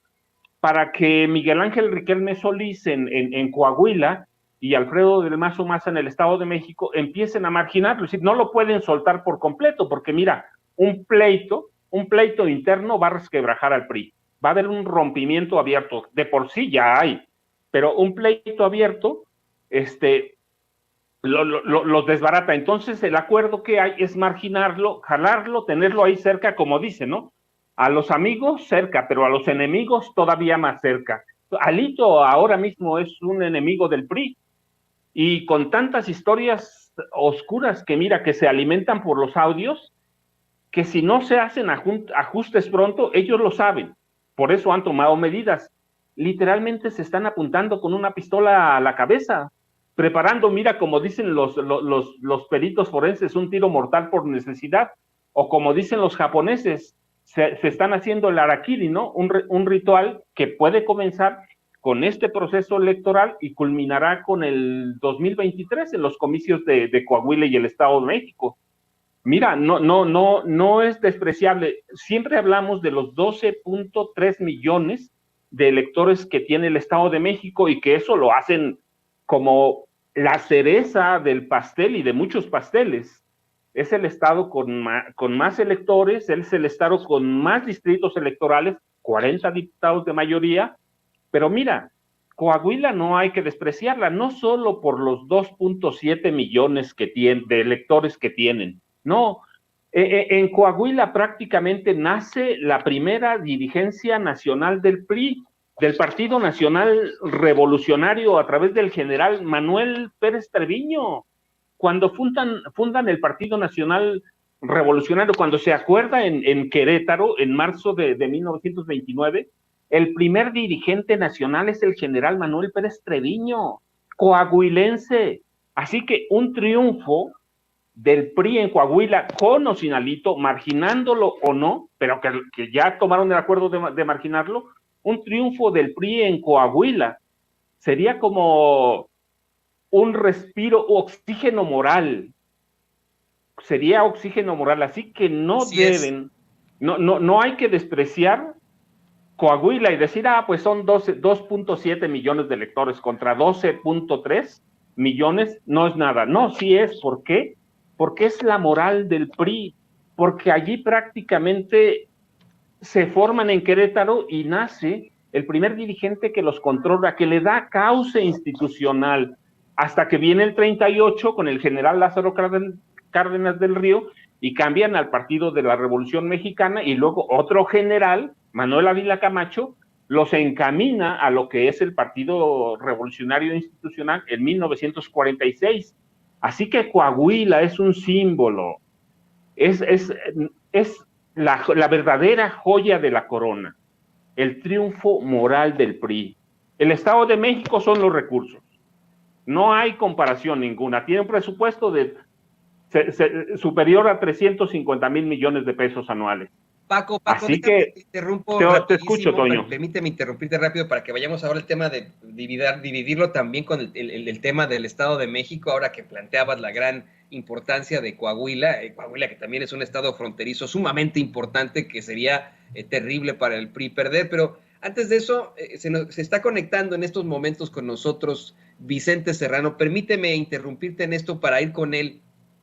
para que Miguel Ángel Riquelme Solís en Coahuila y Alfredo del Mazo Maza en el Estado de México empiecen a marginarlo. Es decir, no lo pueden soltar por completo, porque mira, un pleito interno va a resquebrajar al PRI, va a haber un rompimiento abierto, de por sí ya hay, pero un pleito abierto, los desbarata. Entonces el acuerdo que hay es marginarlo, jalarlo, tenerlo ahí cerca, como dice, ¿no? A los amigos cerca, pero a los enemigos todavía más cerca. Alito ahora mismo es un enemigo del PRI, y con tantas historias oscuras que mira, que se alimentan por los audios, que si no se hacen ajustes pronto, ellos lo saben. Por eso han tomado medidas. Literalmente se están apuntando con una pistola a la cabeza, preparando, mira, como dicen los peritos forenses, un tiro mortal por necesidad, o como dicen los japoneses, se están haciendo el harakiri, ¿no? Un ritual que puede comenzar con este proceso electoral y culminará con el 2023 en los comicios de Coahuila y el Estado de México. Mira, no es despreciable. Siempre hablamos de los 12.3 millones de electores que tiene el Estado de México, y que eso lo hacen como la cereza del pastel y de muchos pasteles. Es el estado con más electores, es el estado con más distritos electorales, 40 diputados de mayoría, pero mira, Coahuila no hay que despreciarla, no solo por los 2.7 millones de electores que tienen, no. En Coahuila prácticamente nace la primera dirigencia nacional del PRI, del Partido Nacional Revolucionario, a través del general Manuel Pérez Treviño. Cuando fundan el Partido Nacional Revolucionario, cuando se acuerda en Querétaro, en marzo de 1929, el primer dirigente nacional es el general Manuel Pérez Treviño, coahuilense. Así que un triunfo del PRI en Coahuila, con o sin Alito, marginándolo o no, pero que ya tomaron el acuerdo de marginarlo, un triunfo del PRI en Coahuila sería como un respiro, oxígeno moral. Sería oxígeno moral, así que no hay que despreciar Coahuila y decir, pues son 2.7 millones de electores contra 12.3 millones, no es nada. No, sí es. ¿Por qué? Porque es la moral del PRI, porque allí prácticamente se forman en Querétaro y nace el primer dirigente que los controla, que le da cauce institucional, hasta que viene el 38 con el general Lázaro Cárdenas del Río y cambian al Partido de la Revolución Mexicana, y luego otro general, Manuel Ávila Camacho, los encamina a lo que es el Partido Revolucionario Institucional en 1946. Así que Coahuila es un símbolo, es la verdadera joya de la corona, el triunfo moral del PRI. El Estado de México son los recursos, no hay comparación ninguna. Tiene un presupuesto superior a 350 mil millones de pesos anuales. Paco, así que te interrumpo te escucho, Toño. Permíteme interrumpirte rápido para que vayamos ahora al tema de dividirlo también con el tema del Estado de México, ahora que planteabas la gran importancia de Coahuila, Coahuila que también es un estado fronterizo sumamente importante, que sería terrible para el PRI perder. Pero antes de eso, se está conectando en estos momentos con nosotros Vicente Serrano. Permíteme interrumpirte en esto para ir con él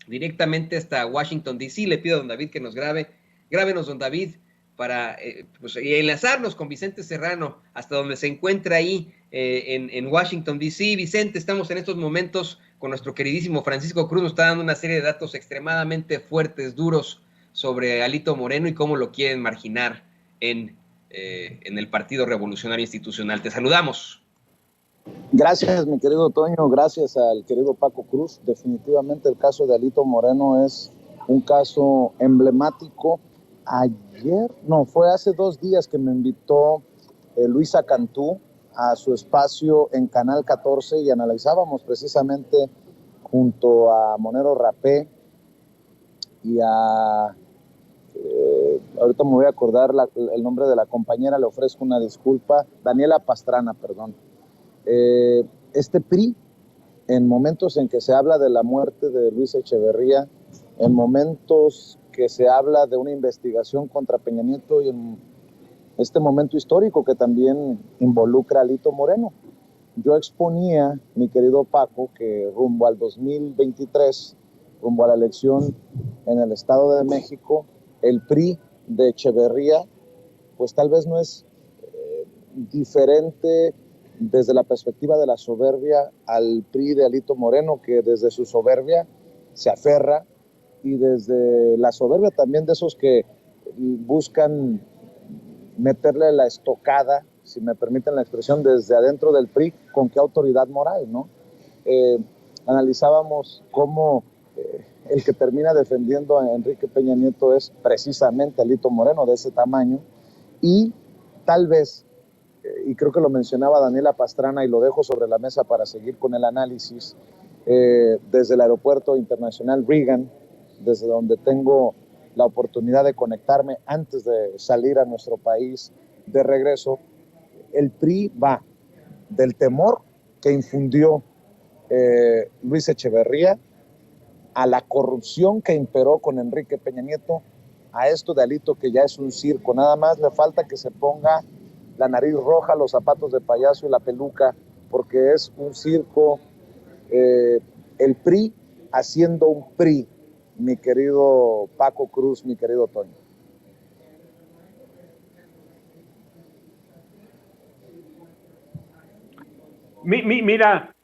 directamente hasta Washington, D.C. Le pido a don David que nos grábenos, don David, para enlazarnos con Vicente Serrano hasta donde se encuentra ahí en Washington, D.C. Vicente, estamos en estos momentos con nuestro queridísimo Francisco Cruz, nos está dando una serie de datos extremadamente fuertes, duros, sobre Alito Moreno y cómo lo quieren marginar en el Partido Revolucionario Institucional. Te saludamos. Gracias, mi querido Toño, gracias al querido Paco Cruz. Definitivamente el caso de Alito Moreno es un caso emblemático. Fue hace 2 días que me invitó Luisa Cantú a su espacio en Canal 14 y analizábamos precisamente junto a Monero Rapé y a... ahorita me voy a acordar el nombre de la compañera, le ofrezco una disculpa, Daniela Pastrana, perdón. Este PRI, en momentos en que se habla de la muerte de Luis Echeverría, en momentos que se habla de una investigación contra Peña Nieto y en este momento histórico que también involucra a Alito Moreno. Yo exponía, mi querido Paco, que rumbo al 2023, rumbo a la elección en el Estado de México, el PRI de Echeverría, pues tal vez no es diferente desde la perspectiva de la soberbia al PRI de Alito Moreno, que desde su soberbia se aferra, y desde la soberbia también de esos que buscan meterle la estocada, si me permiten la expresión, desde adentro del PRI, con qué autoridad moral, ¿no? Analizábamos cómo el que termina defendiendo a Enrique Peña Nieto es precisamente Alito Moreno, de ese tamaño, y tal vez, y creo que lo mencionaba Daniela Pastrana y lo dejo sobre la mesa para seguir con el análisis, desde el Aeropuerto Internacional Reagan, desde donde tengo la oportunidad de conectarme antes de salir a nuestro país de regreso, el PRI va del temor que infundió Luis Echeverría a la corrupción que imperó con Enrique Peña Nieto, a esto de Alito que ya es un circo, nada más le falta que se ponga la nariz roja, los zapatos de payaso y la peluca, porque es un circo, el PRI haciendo un PRI, mi querido Paco Cruz, mi querido Toño. Mira,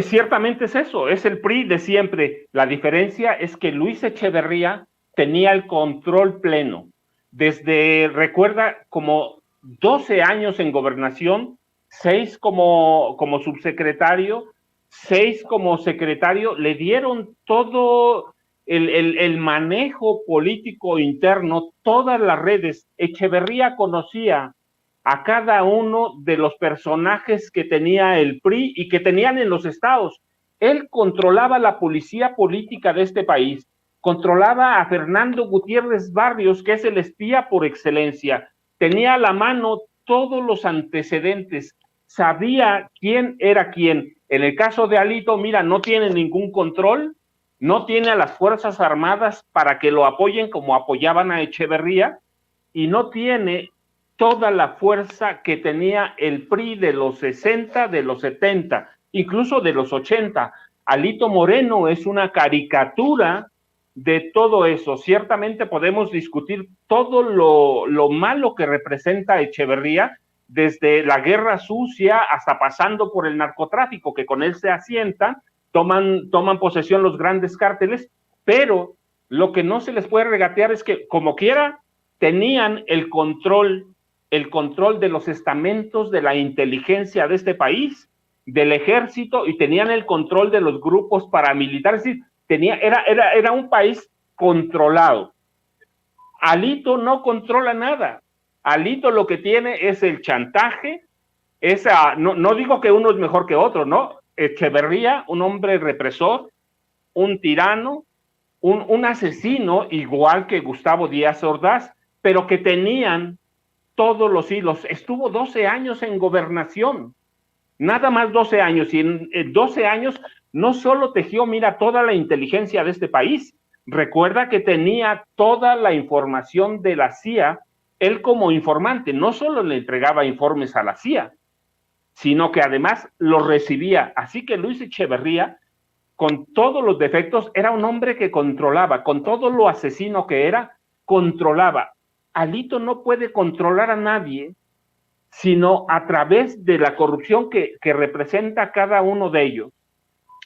ciertamente es eso, es el PRI de siempre. La diferencia es que Luis Echeverría tenía el control pleno. Recuerda, como 12 años en gobernación, 6 como subsecretario, 6 como secretario, le dieron todo el manejo político interno, todas las redes. Echeverría conocía a cada uno de los personajes que tenía el PRI y que tenían en los estados. Él controlaba la policía política de este país, controlaba a Fernando Gutiérrez Barrios, que es el espía por excelencia, tenía a la mano todos los antecedentes, sabía quién era quién. En el caso de Alito, mira, no tiene ningún control, no tiene a las Fuerzas Armadas para que lo apoyen como apoyaban a Echeverría, y no tiene toda la fuerza que tenía el PRI de los 60, de los 70, incluso de los 80. Alito Moreno es una caricatura de todo eso. Ciertamente podemos discutir todo lo malo que representa Echeverría, desde la guerra sucia hasta pasando por el narcotráfico, que con él se asienta, toman posesión los grandes cárteles, pero lo que no se les puede regatear es que, como quiera, tenían el control de los estamentos de la inteligencia de este país, del ejército, y tenían el control de los grupos paramilitares. Es decir, era un país controlado. Alito no controla nada. Alito lo que tiene es el chantaje, no digo que uno es mejor que otro, ¿no? Echeverría, un hombre represor, un tirano, un asesino, igual que Gustavo Díaz Ordaz, pero que tenían todos los hilos. Estuvo 12 años en gobernación, nada más 12 años, y en 12 años no solo tejió, mira, toda la inteligencia de este país. Recuerda que tenía toda la información de la CIA, él como informante, no solo le entregaba informes a la CIA, sino que además los recibía. Así que Luis Echeverría, con todos los defectos, era un hombre que controlaba, con todo lo asesino que era, controlaba. Alito no puede controlar a nadie, sino a través de la corrupción que representa cada uno de ellos,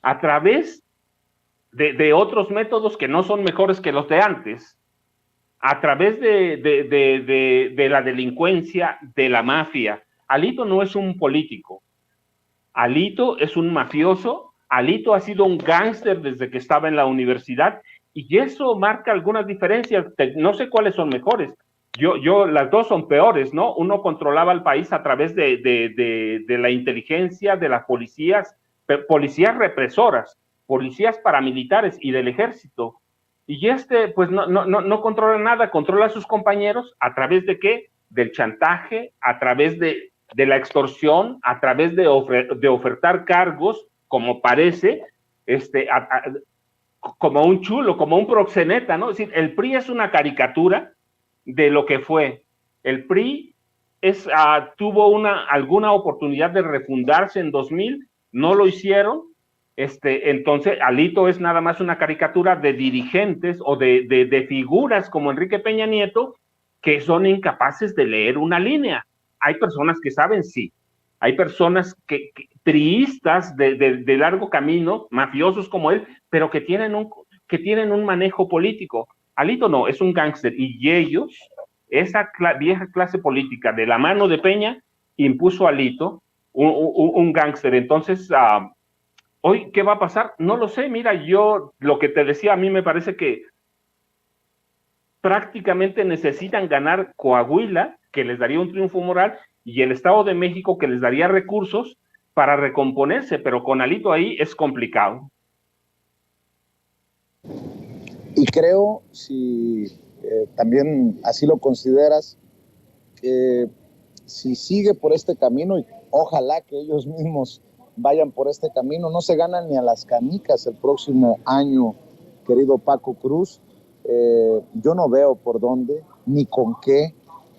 a través de otros métodos que no son mejores que los de antes, a través de la delincuencia, de la mafia. Alito no es un político, Alito es un mafioso, Alito ha sido un gángster desde que estaba en la universidad, y eso marca algunas diferencias. No sé cuáles son mejores. Las dos son peores, ¿no? Uno controlaba el país a través de la inteligencia, de las policías represoras, policías paramilitares y del ejército. Y pues no controla nada, controla a sus compañeros a través de ¿qué? Del chantaje, a través de la extorsión, a través de ofertar cargos, como parece, como un chulo, como un proxeneta, ¿no? Es decir, el PRI es una caricatura de lo que fue. El PRI tuvo alguna oportunidad de refundarse en 2000, no lo hicieron. Entonces Alito es nada más una caricatura de dirigentes o de figuras como Enrique Peña Nieto, que son incapaces de leer una línea. Hay personas que saben, sí. Hay personas priistas de largo camino, mafiosos como él, pero que tienen un manejo político. Alito no, es un gángster, y ellos, esa vieja clase política de la mano de Peña, impuso a Alito un gángster. Entonces, hoy, ¿qué va a pasar? No lo sé. Mira, yo, lo que te decía, a mí me parece que prácticamente necesitan ganar Coahuila, que les daría un triunfo moral, y el Estado de México, que les daría recursos para recomponerse, pero con Alito ahí es complicado. Y creo, si también así lo consideras, que si sigue por este camino, y ojalá que ellos mismos vayan por este camino, no se ganan ni a las canicas el próximo año, querido Paco Cruz. Yo no veo por dónde ni con qué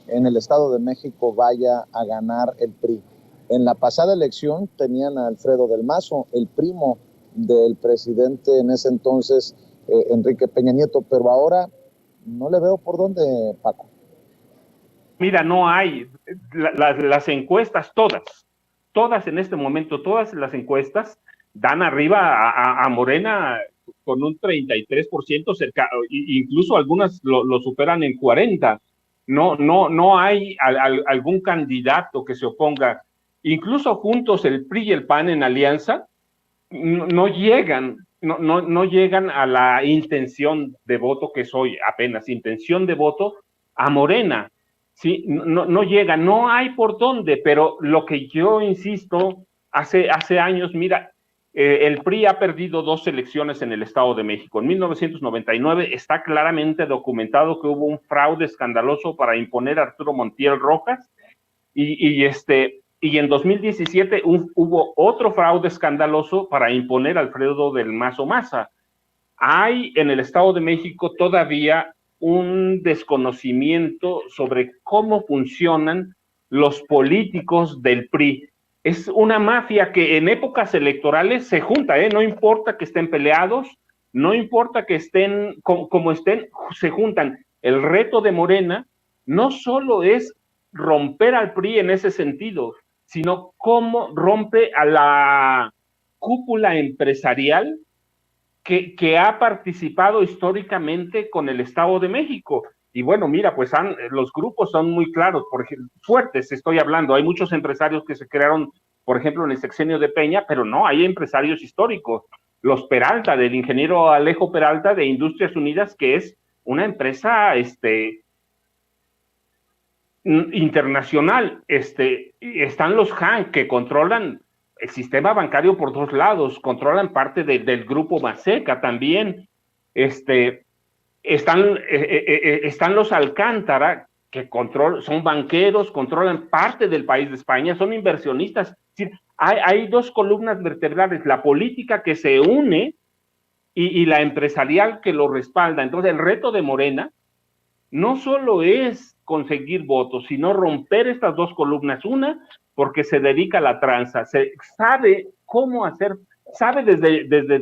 en el Estado de México vaya a ganar el PRI. En la pasada elección tenían a Alfredo del Mazo, el primo del presidente en ese entonces, Enrique Peña Nieto, pero ahora no le veo por dónde, Paco. Mira, no hay, las encuestas, todas en este momento, todas las encuestas dan arriba a Morena con un 33% cerca, incluso algunas lo superan en 40%. No hay algún candidato que se oponga. Incluso juntos el PRI y el PAN en alianza no llegan a la intención de voto, que soy apenas intención de voto a Morena. Sí, no llega, no hay por dónde, pero lo que yo insisto, hace años, mira, el PRI ha perdido 2 elecciones en el Estado de México. En 1999 está claramente documentado que hubo un fraude escandaloso para imponer a Arturo Montiel Rojas, y en 2017 hubo otro fraude escandaloso para imponer a Alfredo del Mazo Maza. Hay en el Estado de México todavía un desconocimiento sobre cómo funcionan los políticos del PRI. Es una mafia que en épocas electorales se junta, no importa que estén peleados, no importa que estén como estén, se juntan. El reto de Morena no solo es romper al PRI en ese sentido, sino cómo rompe a la cúpula empresarial que ha participado históricamente con el Estado de México. Y bueno, mira, pues los grupos son muy claros, por ejemplo, fuertes estoy hablando. Hay muchos empresarios que se crearon, por ejemplo, en el sexenio de Peña, pero no, hay empresarios históricos. Los Peralta, del ingeniero Alejo Peralta de Industrias Unidas, que es una empresa internacional. Están los Han, que controlan el sistema bancario por 2 lados, controlan parte del grupo Maseca también. Están los Alcántara, que son banqueros, controlan parte del país de España, son inversionistas. Hay 2 columnas vertebrales, la política que se une y la empresarial que lo respalda. Entonces, el reto de Morena no solo es conseguir votos, sino romper estas 2 columnas. Una, porque se dedica a la tranza, sabe cómo hacer, sabe desde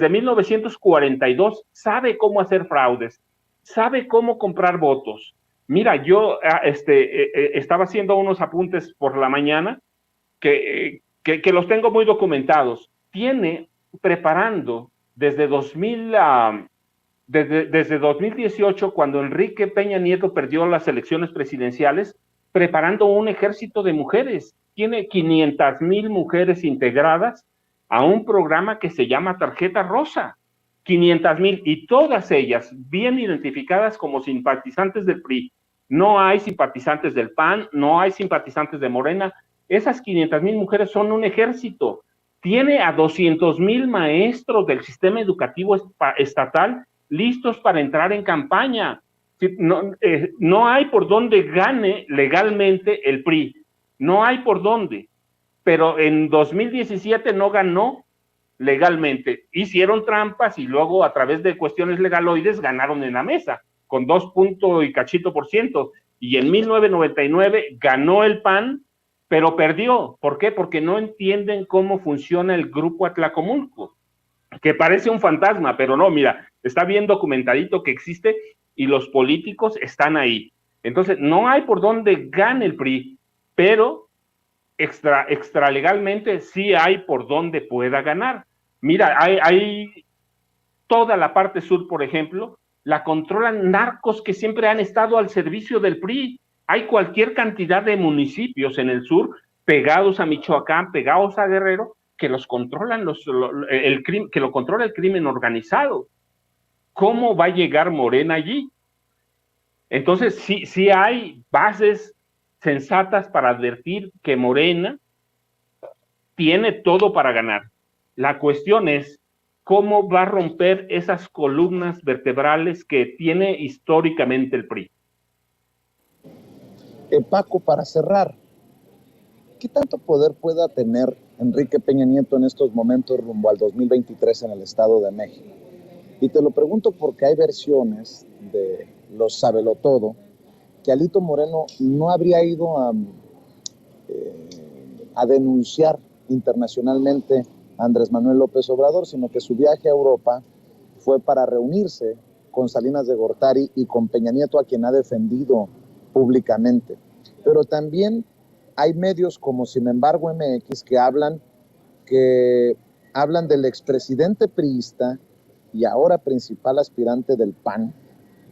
1942, sabe cómo hacer fraudes, sabe cómo comprar votos. Mira, yo estaba haciendo unos apuntes por la mañana que los tengo muy documentados. Tiene preparando desde 2018, cuando Enrique Peña Nieto perdió las elecciones presidenciales, preparando un ejército de mujeres. Tiene 500,000 mujeres integradas a un programa que se llama Tarjeta Rosa. 500,000, y todas ellas bien identificadas como simpatizantes del PRI. No hay simpatizantes del PAN, no hay simpatizantes de Morena. Esas 500,000 mujeres son un ejército. Tiene a 200,000 maestros del sistema educativo estatal listos para entrar en campaña. No hay por dónde gane legalmente el PRI, no hay por dónde, pero en 2017 no ganó legalmente. Hicieron trampas y luego a través de cuestiones legaloides ganaron en la mesa con 2 puntos y cachito %, y en 1999 ganó el PAN, pero perdió. ¿Por qué? Porque no entienden cómo funciona el grupo Atlacomulco, que parece un fantasma, pero no, mira, está bien documentadito que existe y los políticos están ahí. Entonces, no hay por dónde gane el PRI, pero extralegalmente sí hay por dónde pueda ganar. Mira, hay toda la parte sur, por ejemplo, la controlan narcos que siempre han estado al servicio del PRI. Hay cualquier cantidad de municipios en el sur, pegados a Michoacán, pegados a Guerrero, que los controlan que lo controla el crimen organizado. ¿Cómo va a llegar Morena allí? Entonces, sí hay bases sensatas para advertir que Morena tiene todo para ganar. La cuestión es cómo va a romper esas columnas vertebrales que tiene históricamente el PRI. Paco, para cerrar, ¿qué tanto poder pueda tener Enrique Peña Nieto en estos momentos rumbo al 2023 en el Estado de México? Y te lo pregunto porque hay versiones de los sabelotodo que Alito Moreno no habría ido a denunciar internacionalmente a Andrés Manuel López Obrador, sino que su viaje a Europa fue para reunirse con Salinas de Gortari y con Peña Nieto, a quien ha defendido públicamente. Pero también hay medios como Sin embargo MX que hablan del expresidente priista y ahora principal aspirante del PAN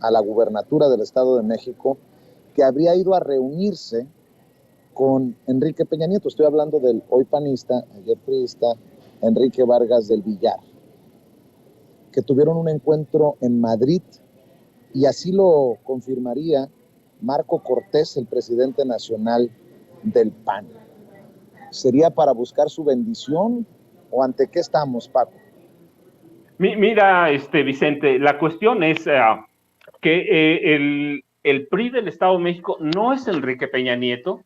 a la gubernatura del Estado de México, que habría ido a reunirse con Enrique Peña Nieto. Estoy hablando del hoy panista, ayer priista, Enrique Vargas del Villar, que tuvieron un encuentro en Madrid, y así lo confirmaría Marco Cortés, el presidente nacional del PAN. ¿Sería para buscar su bendición o ante qué estamos, Paco? Mira, Vicente, la cuestión es que el PRI del Estado de México no es Enrique Peña Nieto,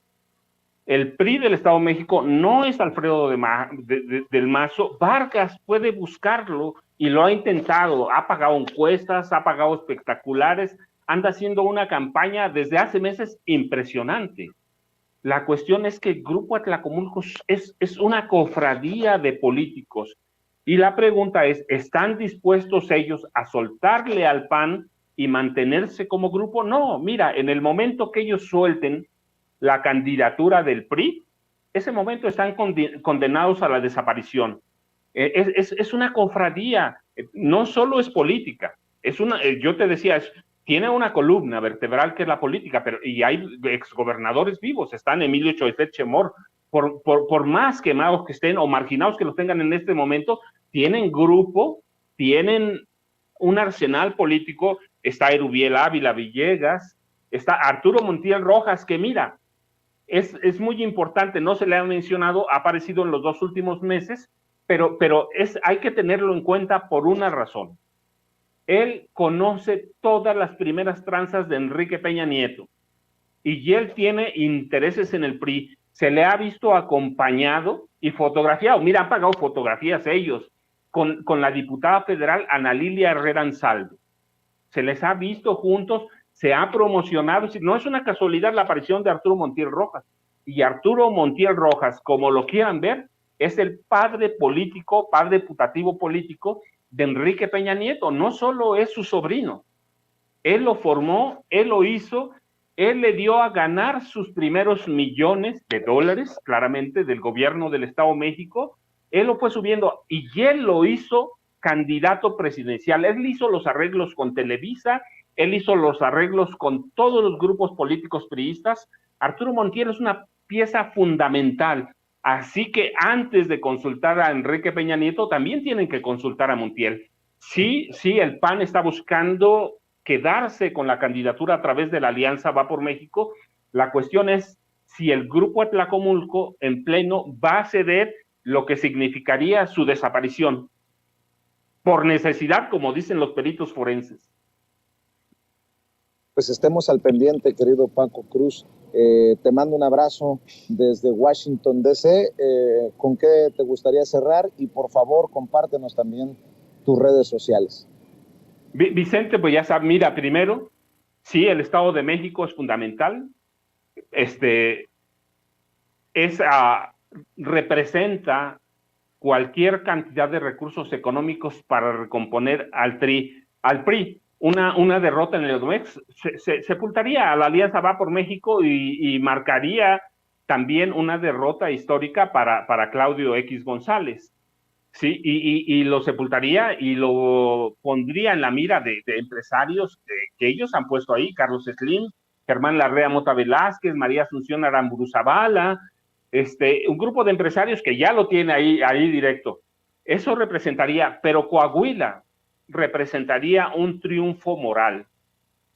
el PRI del Estado de México no es Alfredo del Mazo. Vargas puede buscarlo y lo ha intentado, ha pagado encuestas, ha pagado espectaculares, anda haciendo una campaña desde hace meses impresionante. La cuestión es que el Grupo Atlacomulco es una cofradía de políticos. Y la pregunta es, ¿están dispuestos ellos a soltarle al PAN y mantenerse como grupo? No, mira, en el momento que ellos suelten la candidatura del PRI, ese momento están condenados a la desaparición. Es una cofradía, no solo es política, yo te decía, tiene una columna vertebral que es la política, y hay exgobernadores vivos, están Emilio Choiset Chemor, por más quemados que estén o marginados que los tengan en este momento, tienen grupo, tienen un arsenal político. Está Erubiel Ávila Villegas, está Arturo Montiel Rojas, que mira, es muy importante, no se le ha mencionado, ha aparecido en los 2 últimos meses, pero hay que tenerlo en cuenta por una razón. Él conoce todas las primeras tranzas de Enrique Peña Nieto y él tiene intereses en el PRI. Se le ha visto acompañado y fotografiado. Mira, han pagado fotografías ellos con la diputada federal Ana Lilia Herrera Ansaldo. Se les ha visto juntos, se ha promocionado. No es una casualidad la aparición de Arturo Montiel Rojas. Y Arturo Montiel Rojas, como lo quieran ver, es el padre político, padre putativo político de Enrique Peña Nieto. No solo es su sobrino. Él lo formó, él lo hizo, él le dio a ganar sus primeros millones de dólares, claramente, del gobierno del Estado de México. Él lo fue subiendo y él lo hizo candidato presidencial. Él hizo los arreglos con Televisa, él hizo los arreglos con todos los grupos políticos priistas. Arturo Montiel es una pieza fundamental. Así que antes de consultar a Enrique Peña Nieto, también tienen que consultar a Montiel. Sí, el PAN está buscando quedarse con la candidatura a través de la alianza Va por México. La cuestión es si el Grupo Atlacomulco en pleno va a ceder lo que significaría su desaparición por necesidad, como dicen los peritos forenses. Pues estemos al pendiente, querido Paco Cruz. Te mando un abrazo desde Washington, D.C. ¿Con qué te gustaría cerrar? Y por favor, compártenos también tus redes sociales. Vicente, pues ya sabes, mira, primero, sí, el Estado de México es fundamental. Representa cualquier cantidad de recursos económicos para recomponer al PRI. una derrota en el Edomex, se sepultaría a la Alianza Va por México y marcaría también una derrota histórica para Claudio X González. Sí, y lo sepultaría y lo pondría en la mira de empresarios que ellos han puesto ahí: Carlos Slim, Germán Larrea Mota Velázquez, María Asunción Aramburu Zavala, un grupo de empresarios que ya lo tiene ahí directo. Eso representaría, pero Coahuila representaría un triunfo moral,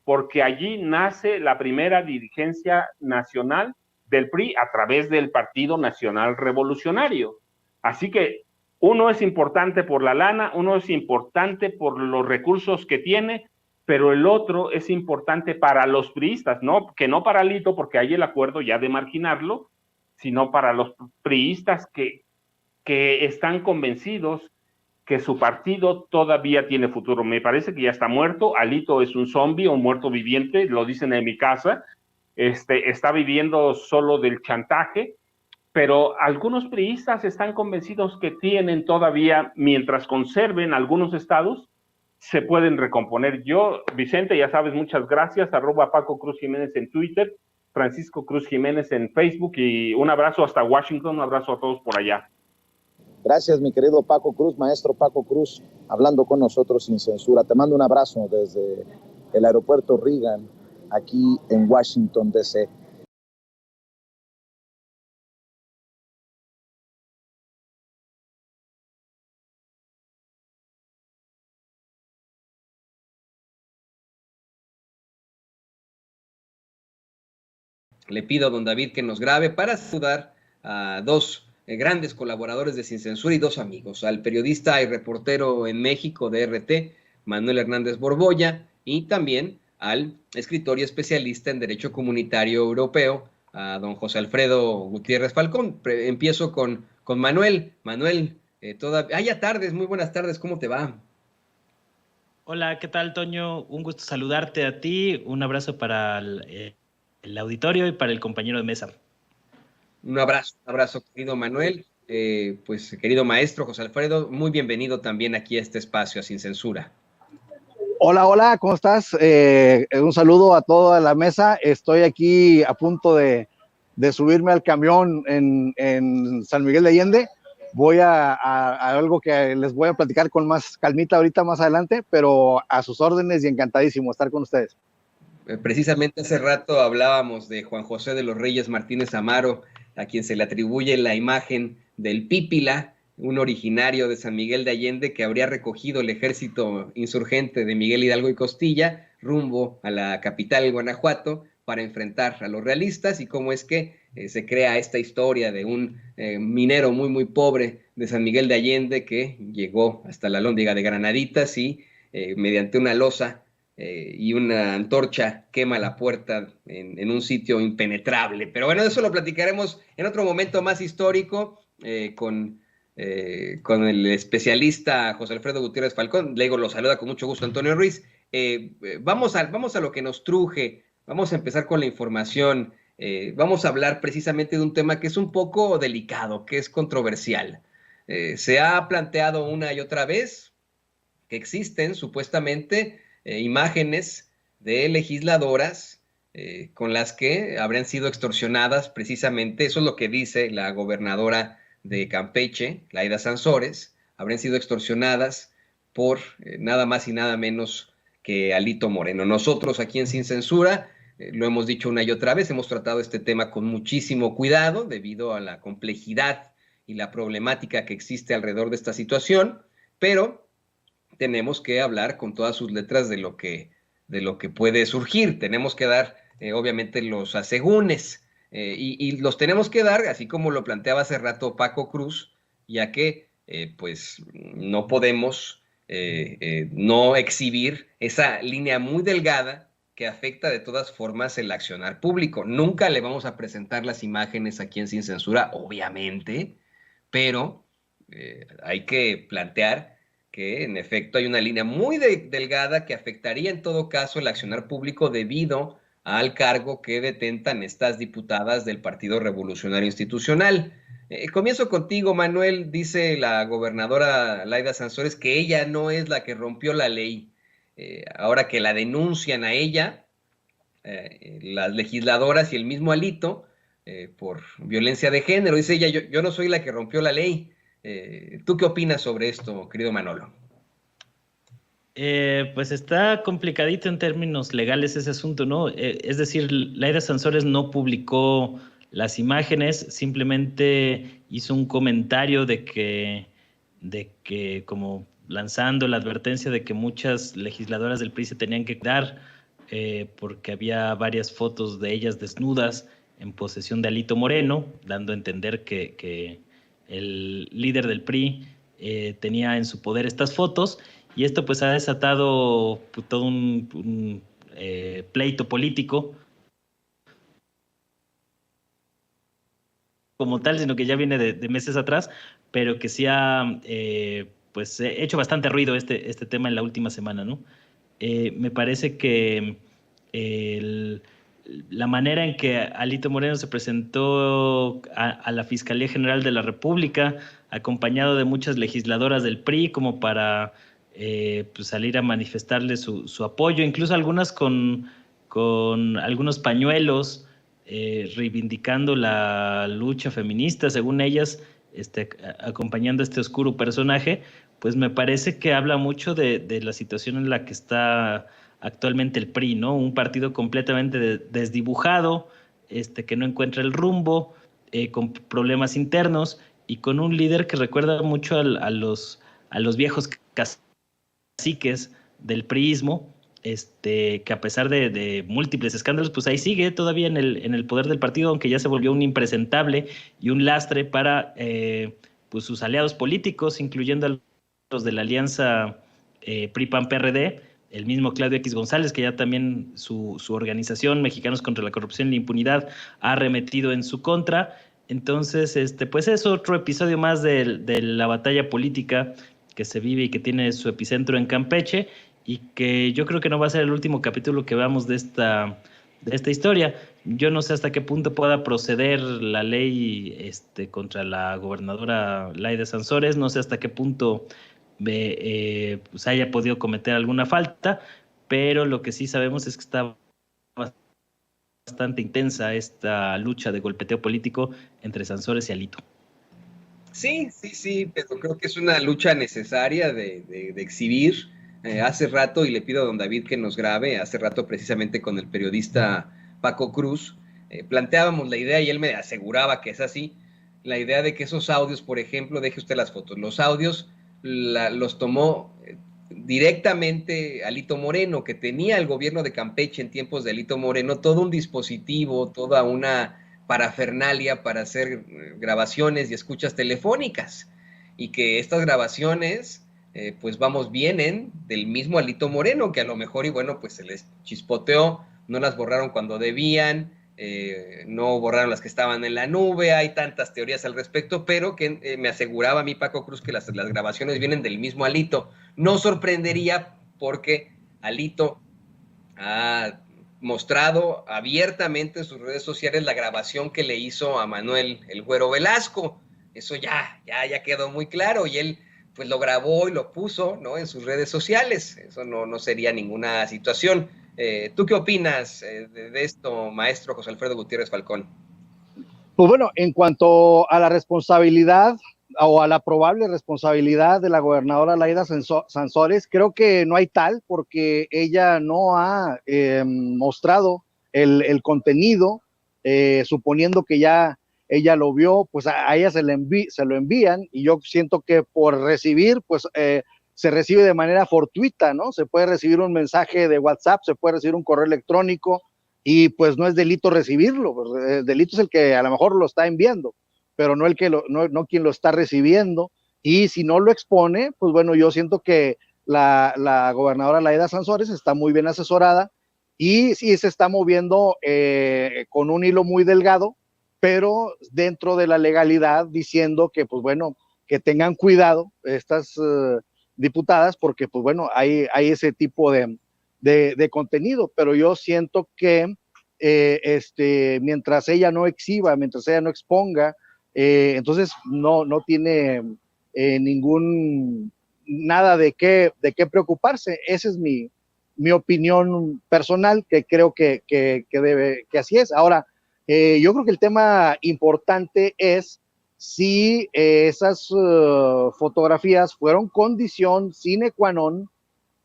porque allí nace la primera dirigencia nacional del PRI a través del Partido Nacional Revolucionario. Así que uno es importante por la lana, uno es importante por los recursos que tiene, pero el otro es importante para los priistas, ¿no? Que no para Alito, porque hay el acuerdo ya de marginarlo, sino para los priistas que están convencidos que su partido todavía tiene futuro. Me parece que ya está muerto. Alito es un zombie, un muerto viviente, lo dicen en mi casa. Está viviendo solo del chantaje, pero algunos priistas están convencidos que tienen todavía, mientras conserven algunos estados, se pueden recomponer. Yo, Vicente, ya sabes, muchas gracias. @Paco Cruz Jiménez en Twitter, Francisco Cruz Jiménez en Facebook, y un abrazo hasta Washington, un abrazo a todos por allá. Gracias, mi querido Paco Cruz, maestro Paco Cruz, hablando con nosotros sin censura. Te mando un abrazo desde el aeropuerto Reagan, aquí en Washington, D.C. Le pido a don David que nos grabe para saludar a dos grandes colaboradores de Sin Censura y dos amigos: al periodista y reportero en México de RT, Manuel Hernández Borbolla, y también al escritor y especialista en Derecho Comunitario Europeo, a don José Alfredo Gutiérrez Falcón. Empiezo con Manuel. Manuel, ya tardes, muy buenas tardes, ¿cómo te va? Hola, ¿qué tal, Toño? Un gusto saludarte a ti, un abrazo para el auditorio y para el compañero de mesa. Un abrazo, querido Manuel. Pues, querido maestro José Alfredo, muy bienvenido también aquí a este espacio, a Sin Censura. Hola, ¿cómo estás? Un saludo a toda la mesa. Estoy aquí a punto de subirme al camión en San Miguel de Allende. Voy a algo que les voy a platicar con más calmita ahorita más adelante, pero a sus órdenes y encantadísimo estar con ustedes. Precisamente hace rato hablábamos de Juan José de los Reyes Martínez Amaro, a quien se le atribuye la imagen del Pípila, un originario de San Miguel de Allende que habría recogido el ejército insurgente de Miguel Hidalgo y Costilla rumbo a la capital, Guanajuato, para enfrentar a los realistas, y cómo es que se crea esta historia de un minero muy, muy pobre de San Miguel de Allende que llegó hasta la Lóndiga de Granaditas y mediante una losa y una antorcha quema la puerta en un sitio impenetrable. Pero bueno, eso lo platicaremos en otro momento más histórico con el especialista José Alfredo Gutiérrez Falcón. Luego lo saluda con mucho gusto Antonio Ruiz. Vamos a lo que nos truje. Vamos a empezar con la información. Vamos a hablar precisamente de un tema que es un poco delicado, que es controversial. Se ha planteado una y otra vez que existen supuestamente imágenes de legisladoras con las que habrían sido extorsionadas precisamente, eso es lo que dice la gobernadora de Campeche, Laida Sansores, habrían sido extorsionadas por nada más y nada menos que Alito Moreno. Nosotros aquí en Sin Censura lo hemos dicho una y otra vez, hemos tratado este tema con muchísimo cuidado debido a la complejidad y la problemática que existe alrededor de esta situación, pero tenemos que hablar con todas sus letras de lo que puede surgir. Tenemos que dar, obviamente, los asegúnes y los tenemos que dar, así como lo planteaba hace rato Paco Cruz, ya que pues no podemos no exhibir esa línea muy delgada que afecta de todas formas el accionar público. Nunca le vamos a presentar las imágenes aquí en Sin Censura, obviamente, pero hay que plantear que en efecto hay una línea muy delgada que afectaría en todo caso el accionar público debido al cargo que detentan estas diputadas del Partido Revolucionario Institucional. Comienzo contigo, Manuel. Dice la gobernadora Laida Sansores que ella no es la que rompió la ley. ahora que la denuncian a ella, las legisladoras y el mismo Alito, por violencia de género. Dice ella, yo no soy la que rompió la ley. ¿Tú qué opinas sobre esto, querido Manolo? Pues está complicadito en términos legales ese asunto, ¿no? Es decir, Laida Sansores no publicó las imágenes, simplemente hizo un comentario de que como lanzando la advertencia de que muchas legisladoras del PRI se tenían que quedar porque había varias fotos de ellas desnudas en posesión de Alito Moreno, dando a entender que el líder del PRI tenía en su poder estas fotos. Y esto pues ha desatado todo un pleito político como tal, sino que ya viene de meses atrás, pero que sí ha pues hecho bastante ruido este tema en la última semana, ¿no? Me parece que la manera en que Alito Moreno se presentó a la Fiscalía General de la República, acompañado de muchas legisladoras del PRI, como para pues salir a manifestarle su apoyo, incluso algunas con algunos pañuelos reivindicando la lucha feminista, según ellas, acompañando a este oscuro personaje, pues me parece que habla mucho de la situación en la que está actualmente el PRI, ¿no? Un partido completamente desdibujado, que no encuentra el rumbo, con problemas internos y con un líder que recuerda mucho a los viejos caciques del priismo, que a pesar de múltiples escándalos, pues ahí sigue todavía en el poder del partido, aunque ya se volvió un impresentable y un lastre para pues sus aliados políticos, incluyendo a los de la alianza PRI-PAN-PRD, el mismo Claudio X González, que ya también su organización Mexicanos contra la Corrupción y la Impunidad ha arremetido en su contra. Entonces, pues es otro episodio más de la batalla política que se vive y que tiene su epicentro en Campeche, y que yo creo que no va a ser el último capítulo que veamos de esta historia. Yo no sé hasta qué punto pueda proceder la ley contra la gobernadora Laida Sansores, no sé hasta qué punto pues haya podido cometer alguna falta, pero lo que sí sabemos es que está bastante intensa esta lucha de golpeteo político entre Sansores y Alito. Sí, pero creo que es una lucha necesaria de exhibir. Hace rato, y le pido a don David que nos grabe, hace rato precisamente con el periodista Paco Cruz, planteábamos la idea y él me aseguraba que es así, la idea de que esos audios, por ejemplo, deje usted las fotos, los audios los tomó directamente Alito Moreno, que tenía el gobierno de Campeche en tiempos de Alito Moreno todo un dispositivo, toda una parafernalia para hacer grabaciones y escuchas telefónicas, y que estas grabaciones pues vamos, vienen del mismo Alito Moreno, que a lo mejor, y bueno, pues se les chispoteó, no las borraron cuando debían, no borraron las que estaban en la nube, hay tantas teorías al respecto, pero que me aseguraba a mí Paco Cruz que las grabaciones vienen del mismo Alito. No sorprendería porque Alito ha mostrado abiertamente en sus redes sociales la grabación que le hizo a Manuel el Güero Velasco. Eso ya quedó muy claro, y él pues lo grabó y lo puso, ¿no?, en sus redes sociales. Eso no sería ninguna situación. ¿Tú qué opinas de esto, maestro José Alfredo Gutiérrez Falcón? Pues bueno, en cuanto a la responsabilidad o a la probable responsabilidad de la gobernadora Laida Sansores, creo que no hay tal, porque ella no ha mostrado el contenido, suponiendo que ya ella lo vio, pues a ella se lo envían, y yo siento que por recibir, pues se recibe de manera fortuita, ¿no? Se puede recibir un mensaje de WhatsApp, se puede recibir un correo electrónico, y pues no es delito recibirlo, pues, el delito es el que a lo mejor lo está enviando, pero no no quien lo está recibiendo. Y si no lo expone, pues bueno, yo siento que la gobernadora Laida Sansores está muy bien asesorada, y sí se está moviendo con un hilo muy delgado, pero dentro de la legalidad, diciendo que pues bueno, que tengan cuidado estas diputadas, porque pues bueno, hay ese tipo de contenido, pero yo siento que mientras ella no exhiba, mientras ella no exponga, entonces no tiene nada de qué preocuparse. Esa es mi mi opinión personal, que creo que así es. Ahora, yo creo que el tema importante es si esas fotografías fueron condición sine qua non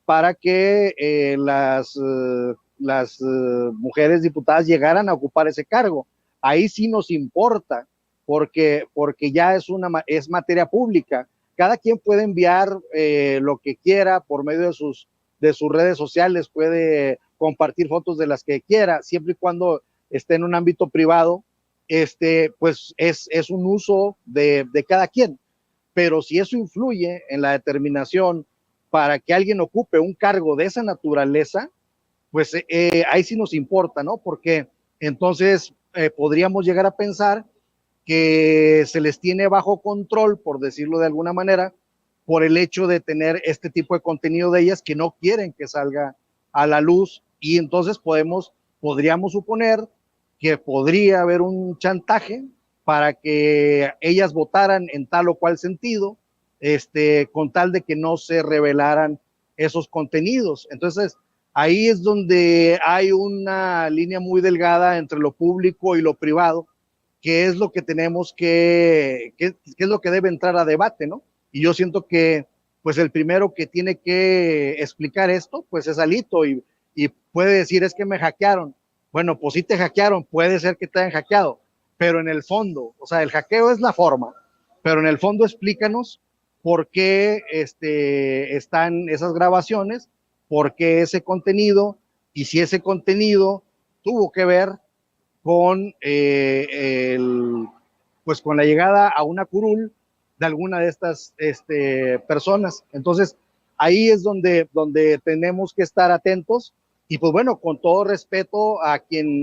para que las mujeres diputadas llegaran a ocupar ese cargo. Ahí sí nos importa, porque ya es materia pública. Cada quien puede enviar lo que quiera por medio de sus redes sociales, puede compartir fotos de las que quiera, siempre y cuando esté en un ámbito privado, pues es un uso de cada quien. Pero si eso influye en la determinación para que alguien ocupe un cargo de esa naturaleza, pues ahí sí nos importa, ¿no? Porque entonces podríamos llegar a pensar que se les tiene bajo control, por decirlo de alguna manera, por el hecho de tener este tipo de contenido de ellas que no quieren que salga a la luz, y entonces podríamos suponer que podría haber un chantaje para que ellas votaran en tal o cual sentido, con tal de que no se revelaran esos contenidos. Entonces, ahí es donde hay una línea muy delgada entre lo público y lo privado, que es lo que tenemos que es lo que debe entrar a debate, ¿no? Y yo siento que, pues, el primero que tiene que explicar esto, pues, es Alito, y puede decir, es que me hackearon. Bueno, pues sí te hackearon, puede ser que te hayan hackeado, pero en el fondo, o sea, el hackeo es la forma, pero en el fondo explícanos por qué están esas grabaciones, por qué ese contenido, y si ese contenido tuvo que ver con pues con la llegada a una curul de alguna de estas personas. Entonces, ahí es donde tenemos que estar atentos, y pues bueno, con todo respeto a quien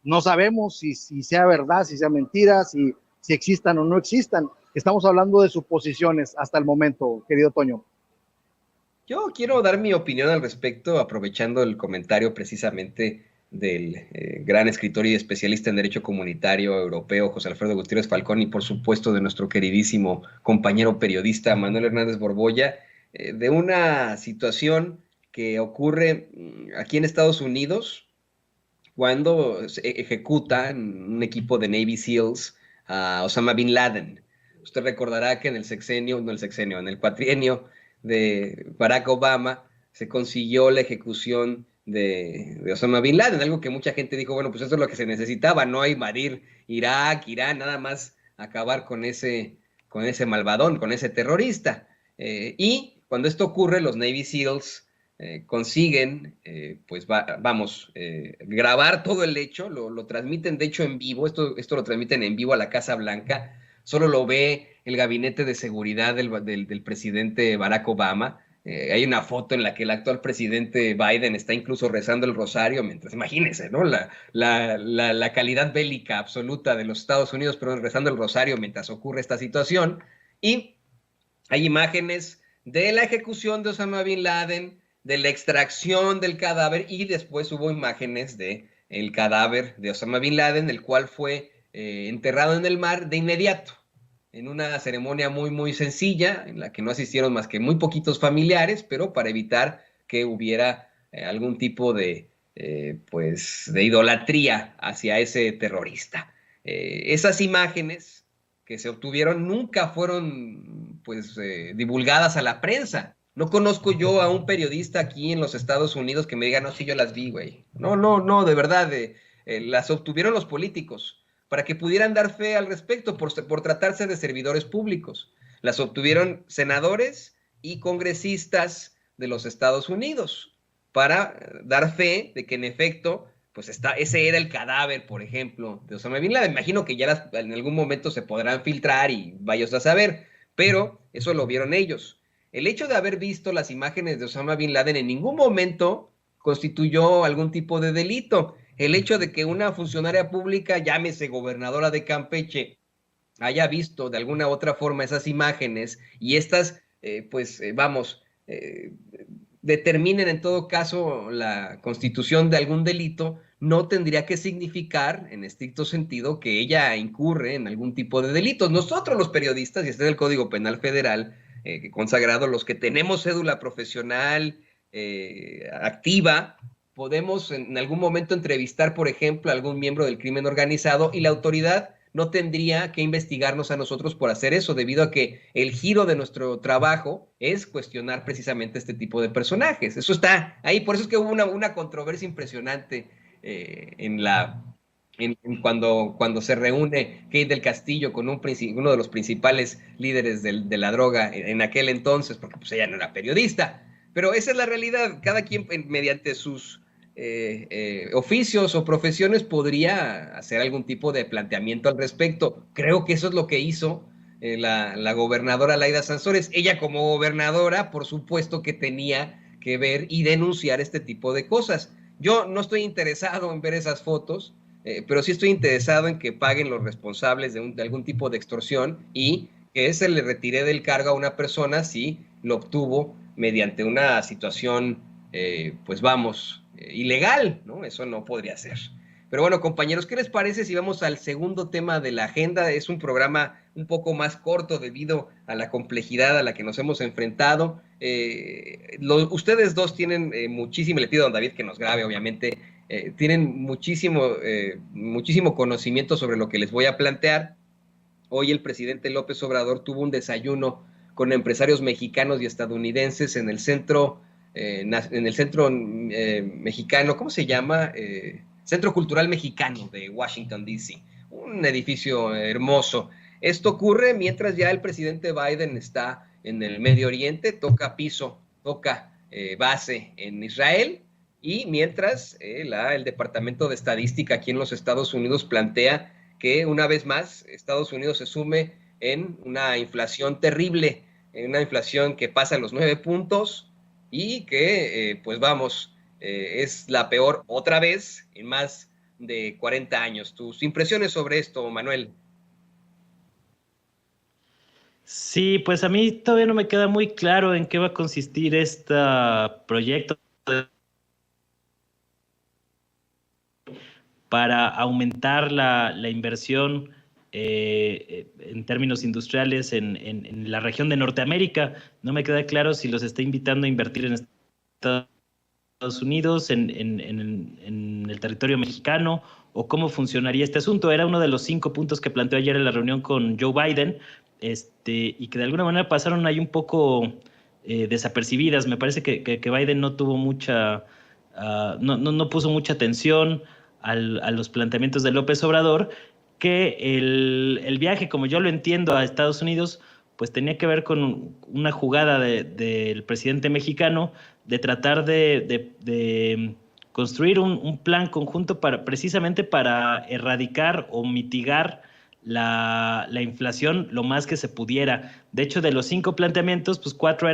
no sabemos si sea verdad, si sea mentira, si existan o no existan. Estamos hablando de suposiciones hasta el momento, querido Toño. Yo quiero dar mi opinión al respecto, aprovechando el comentario precisamente del gran escritor y especialista en Derecho Comunitario Europeo, José Alfredo Gutiérrez Falcón, y por supuesto de nuestro queridísimo compañero periodista Manuel Hernández Borbolla, de una situación que ocurre aquí en Estados Unidos cuando se ejecuta un equipo de Navy SEALs a Osama Bin Laden. Usted recordará que en el cuatrienio de Barack Obama se consiguió la ejecución de Osama Bin Laden, algo que mucha gente dijo, bueno, pues eso es lo que se necesitaba, no invadir Irak, Irán, nada más acabar con ese malvadón, con ese terrorista. Y cuando esto ocurre, los Navy SEALs consiguen, grabar todo el hecho, lo transmiten de hecho en vivo, esto lo transmiten en vivo a la Casa Blanca, solo lo ve el gabinete de seguridad del presidente Barack Obama. Hay una foto en la que el actual presidente Biden está incluso rezando el rosario, mientras, imagínense, ¿no? La calidad bélica absoluta de los Estados Unidos, pero rezando el rosario mientras ocurre esta situación. Y hay imágenes de la ejecución de Osama Bin Laden, de la extracción del cadáver, y después hubo imágenes del cadáver de Osama Bin Laden, el cual fue enterrado en el mar de inmediato, en una ceremonia muy, muy sencilla, en la que no asistieron más que muy poquitos familiares, pero para evitar que hubiera algún tipo de idolatría hacia ese terrorista. Esas imágenes que se obtuvieron nunca fueron divulgadas a la prensa. No conozco yo a un periodista aquí en los Estados Unidos que me diga, no, sí, yo las vi, güey. No, de verdad, las obtuvieron los políticos para que pudieran dar fe al respecto por tratarse de servidores públicos. Las obtuvieron senadores y congresistas de los Estados Unidos para dar fe de que en efecto, pues ese era el cadáver, por ejemplo, de Osama Bin Laden. Imagino que ya en algún momento se podrán filtrar y vayas a saber, pero eso lo vieron ellos. El hecho de haber visto las imágenes de Osama Bin Laden en ningún momento constituyó algún tipo de delito. El hecho de que una funcionaria pública, llámese gobernadora de Campeche, haya visto de alguna u otra forma esas imágenes y estas, determinen en todo caso la constitución de algún delito, no tendría que significar, en estricto sentido, que ella incurre en algún tipo de delitos. Nosotros los periodistas, y está en el Código Penal Federal, consagrado, los que tenemos cédula profesional activa, podemos en algún momento entrevistar, por ejemplo, a algún miembro del crimen organizado y la autoridad no tendría que investigarnos a nosotros por hacer eso, debido a que el giro de nuestro trabajo es cuestionar precisamente este tipo de personajes. Eso está ahí, por eso es que hubo una controversia impresionante cuando se reúne Kate del Castillo con uno de los principales líderes de la droga en aquel entonces, porque pues ella no era periodista. Pero esa es la realidad. Cada quien, mediante sus oficios o profesiones, podría hacer algún tipo de planteamiento al respecto. Creo que eso es lo que hizo la gobernadora Laida Sansores. Ella, como gobernadora, por supuesto que tenía que ver y denunciar este tipo de cosas. Yo no estoy interesado en ver esas fotos, pero sí estoy interesado en que paguen los responsables de algún tipo de extorsión y que se le retire del cargo a una persona si lo obtuvo mediante una situación, pues vamos, ilegal, ¿no? Eso no podría ser. Pero bueno, compañeros, ¿qué les parece si vamos al segundo tema de la agenda? Es un programa un poco más corto debido a la complejidad a la que nos hemos enfrentado. Ustedes dos tienen muchísimo, le pido a don David que nos grabe, obviamente, tienen muchísimo conocimiento sobre lo que les voy a plantear. Hoy el presidente López Obrador tuvo un desayuno con empresarios mexicanos y estadounidenses en el centro mexicano, ¿cómo se llama? Centro Cultural Mexicano de Washington, D.C., un edificio hermoso. Esto ocurre mientras ya el presidente Biden está en el Medio Oriente, toca base en Israel, y mientras el Departamento de Estadística aquí en los Estados Unidos plantea que una vez más Estados Unidos se sume en una inflación terrible, en una inflación que pasa los 9 puntos y que, pues vamos, es la peor otra vez en más de 40 años. ¿Tus impresiones sobre esto, Manuel? Sí, pues a mí todavía no me queda muy claro en qué va a consistir este proyecto para aumentar la inversión en términos industriales en la región de Norteamérica. No me queda claro si los está invitando a invertir en Estados Unidos, en el territorio mexicano, o cómo funcionaría este asunto. Era uno de los 5 puntos que planteó ayer en la reunión con Joe Biden, y que de alguna manera pasaron ahí un poco desapercibidas. Me parece que Biden no tuvo no puso mucha atención a los planteamientos de López Obrador, que el viaje, como yo lo entiendo, a Estados Unidos, pues tenía que ver con una jugada del presidente mexicano de tratar de construir un plan conjunto precisamente para erradicar o mitigar la inflación lo más que se pudiera. De hecho, de los 5 planteamientos, pues 4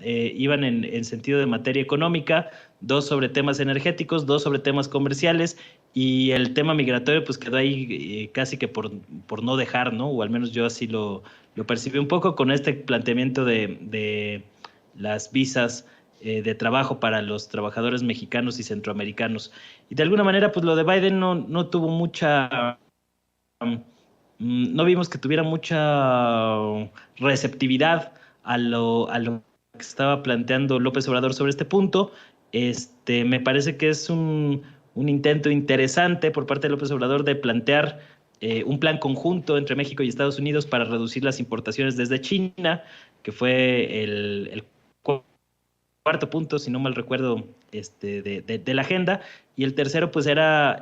iban en sentido de materia económica, 2 sobre temas energéticos, 2 sobre temas comerciales, y el tema migratorio pues quedó ahí casi que por no dejar, ¿no? O al menos yo así lo percibí un poco con este planteamiento de las visas de trabajo para los trabajadores mexicanos y centroamericanos. Y de alguna manera, pues lo de Biden no tuvo mucha... no vimos que tuviera mucha receptividad a lo que estaba planteando López Obrador sobre este punto. Me parece que es un intento interesante por parte de López Obrador de plantear un plan conjunto entre México y Estados Unidos para reducir las importaciones desde China, que fue el cuarto punto, si no mal recuerdo, de la agenda. Y el tercero, pues, era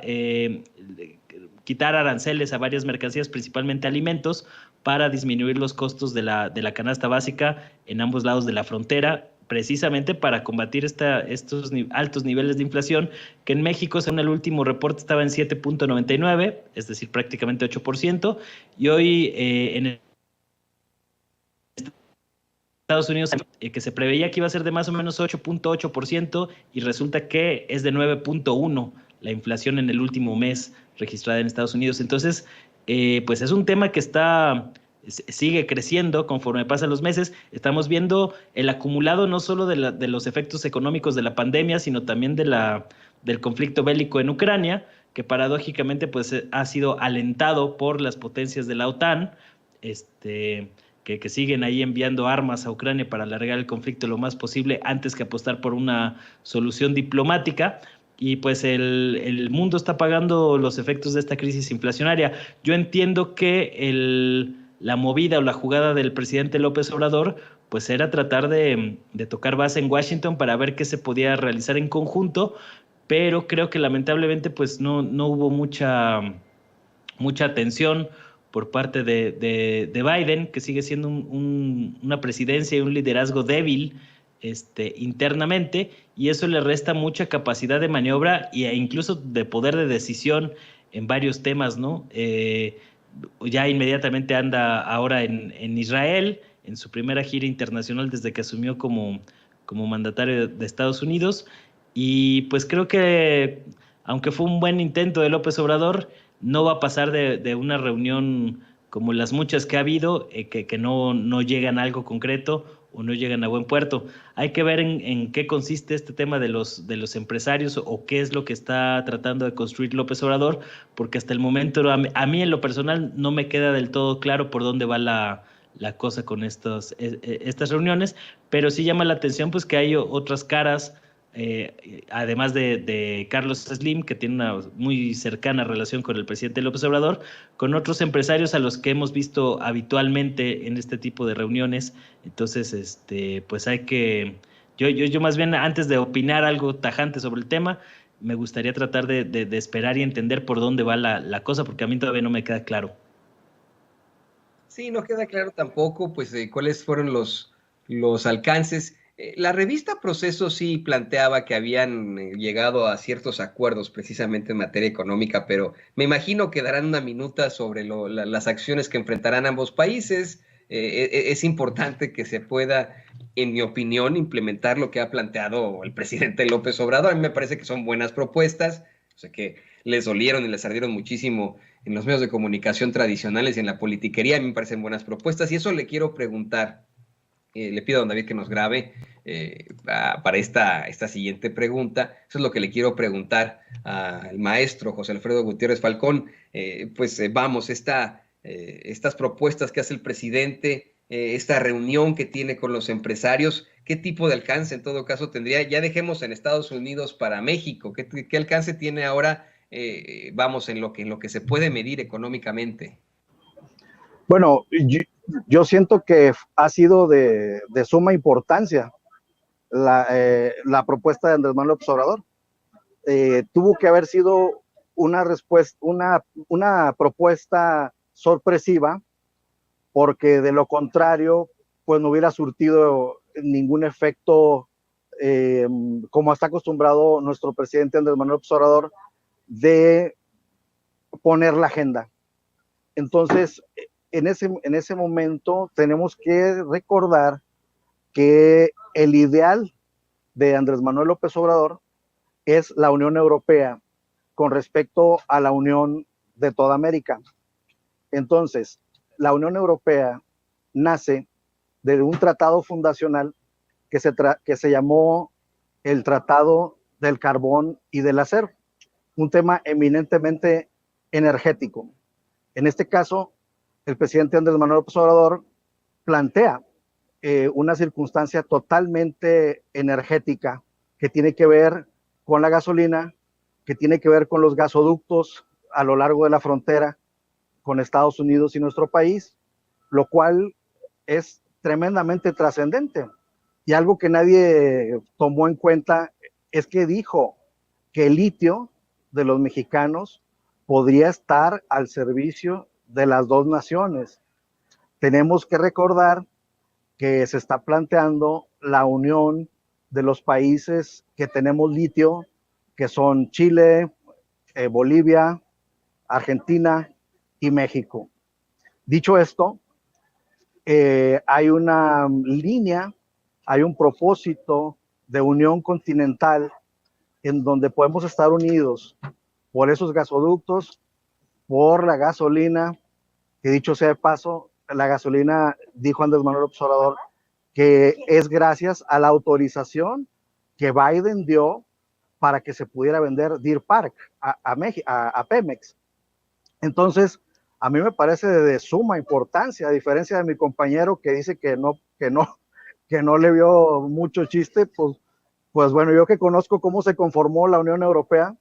quitar aranceles a varias mercancías, principalmente alimentos, para disminuir los costos de la canasta básica en ambos lados de la frontera, precisamente para combatir estos altos niveles de inflación, que en México, según el último reporte, estaba en 7.99, es decir, prácticamente 8%, y hoy en Estados Unidos, que se preveía que iba a ser de más o menos 8.8%, y resulta que es de 9.1% la inflación en el último mes registrada en Estados Unidos. Entonces, pues es un tema que sigue creciendo conforme pasan los meses. Estamos viendo el acumulado no solo de los efectos económicos de la pandemia, sino también del conflicto bélico en Ucrania, que paradójicamente pues ha sido alentado por las potencias de la OTAN, que que siguen ahí enviando armas a Ucrania para alargar el conflicto lo más posible antes que apostar por una solución diplomática. Y pues el mundo está pagando los efectos de esta crisis inflacionaria. Yo entiendo que la movida o la jugada del presidente López Obrador pues era tratar de tocar base en Washington para ver qué se podía realizar en conjunto, pero creo que lamentablemente pues no hubo mucha atención por parte de Biden, que sigue siendo una presidencia y un liderazgo débil internamente, y eso le resta mucha capacidad de maniobra e incluso de poder de decisión en varios temas, ¿no? Ya inmediatamente anda ahora en Israel, en su primera gira internacional desde que asumió como mandatario de Estados Unidos, y pues creo que, aunque fue un buen intento de López Obrador, no va a pasar de una reunión como las muchas que ha habido, que no llegan a algo concreto o no llegan a buen puerto. Hay que ver en qué consiste este tema de los empresarios o qué es lo que está tratando de construir López Obrador, porque hasta el momento a mí en lo personal no me queda del todo claro por dónde va la cosa con estas reuniones, pero sí llama la atención pues que hay otras caras, además de Carlos Slim, que tiene una muy cercana relación con el presidente López Obrador, con otros empresarios a los que hemos visto habitualmente en este tipo de reuniones. Entonces, pues hay que... Yo más bien, antes de opinar algo tajante sobre el tema, me gustaría tratar de esperar y entender por dónde va la cosa, porque a mí todavía no me queda claro. Sí, no queda claro tampoco, pues, cuáles fueron los alcances. La revista Proceso sí planteaba que habían llegado a ciertos acuerdos precisamente en materia económica, pero me imagino que darán una minuta sobre las acciones que enfrentarán ambos países. Es importante que se pueda, en mi opinión, implementar lo que ha planteado el presidente López Obrador. A mí me parece que son buenas propuestas, o sea, que les dolieron y les ardieron muchísimo en los medios de comunicación tradicionales y en la politiquería. A mí me parecen buenas propuestas, y eso le quiero preguntar. Le pido a don David que nos grabe para esta siguiente pregunta. Eso es lo que le quiero preguntar al maestro José Alfredo Gutiérrez Falcón. Vamos, estas propuestas que hace el presidente, esta reunión que tiene con los empresarios, ¿qué tipo de alcance en todo caso tendría? Ya dejemos en Estados Unidos para México. ¿Qué alcance tiene ahora, vamos, en lo que se puede medir económicamente? Bueno, yo siento que ha sido de suma importancia la propuesta de Andrés Manuel López Obrador. Tuvo que haber sido una propuesta sorpresiva, porque de lo contrario, pues no hubiera surtido ningún efecto, como está acostumbrado nuestro presidente Andrés Manuel López Obrador, de poner la agenda. Entonces, en ese momento tenemos que recordar que el ideal de Andrés Manuel López Obrador es la Unión Europea con respecto a la Unión de toda América. Entonces, la Unión Europea nace de un tratado fundacional que se llamó el Tratado del Carbón y del Acero, un tema eminentemente energético. En este caso, el presidente Andrés Manuel López Obrador plantea una circunstancia totalmente energética que tiene que ver con la gasolina, que tiene que ver con los gasoductos a lo largo de la frontera con Estados Unidos y nuestro país, lo cual es tremendamente trascendente. Y algo que nadie tomó en cuenta es que dijo que el litio de los mexicanos podría estar al servicio de las dos naciones. Tenemos que recordar que se está planteando la unión de los países que tenemos litio, que son Chile, Bolivia, Argentina y México. Dicho esto, hay una línea, hay un propósito de unión continental en donde podemos estar unidos por esos gasoductos, por la gasolina, que dicho sea de paso, la gasolina, dijo Andrés Manuel López Obrador, que es gracias a la autorización que Biden dio para que se pudiera vender Deer Park a Pemex. Entonces, a mí me parece de suma importancia, a diferencia de mi compañero que dice que no le vio mucho chiste. Pues bueno, yo que conozco cómo se conformó la Unión Europea,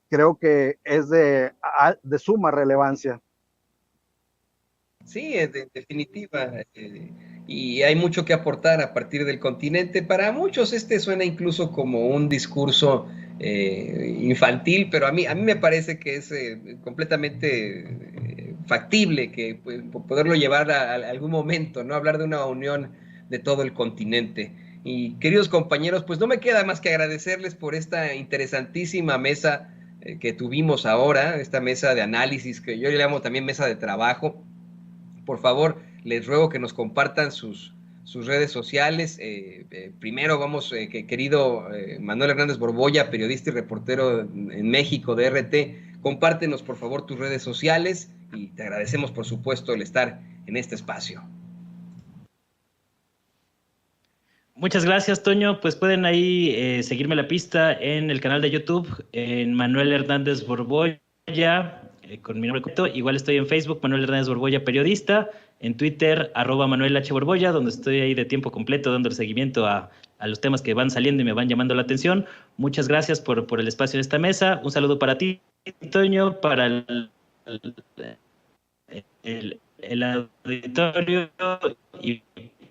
creo que es de suma relevancia. Sí, en definitiva, y hay mucho que aportar a partir del continente. Para muchos suena incluso como un discurso infantil, pero a mí me parece que es completamente factible que poderlo llevar a algún momento, ¿no? Hablar de una unión de todo el continente. Y queridos compañeros, pues no me queda más que agradecerles por esta interesantísima mesa que tuvimos ahora, esta mesa de análisis que yo le llamo también mesa de trabajo. Por favor, les ruego que nos compartan sus redes sociales. Primero querido Manuel Hernández Borbolla, periodista y reportero en México de RT, compártenos por favor tus redes sociales y te agradecemos por supuesto el estar en este espacio. Muchas gracias, Toño. Pues pueden ahí seguirme la pista en el canal de YouTube, en Manuel Hernández Borbolla, con mi nombre completo. Igual estoy en Facebook, Manuel Hernández Borbolla, periodista, en Twitter, @Manuel H. Borbolla, donde estoy ahí de tiempo completo dando seguimiento a los temas que van saliendo y me van llamando la atención. Muchas gracias por el espacio en esta mesa. Un saludo para ti, Toño, para el auditorio y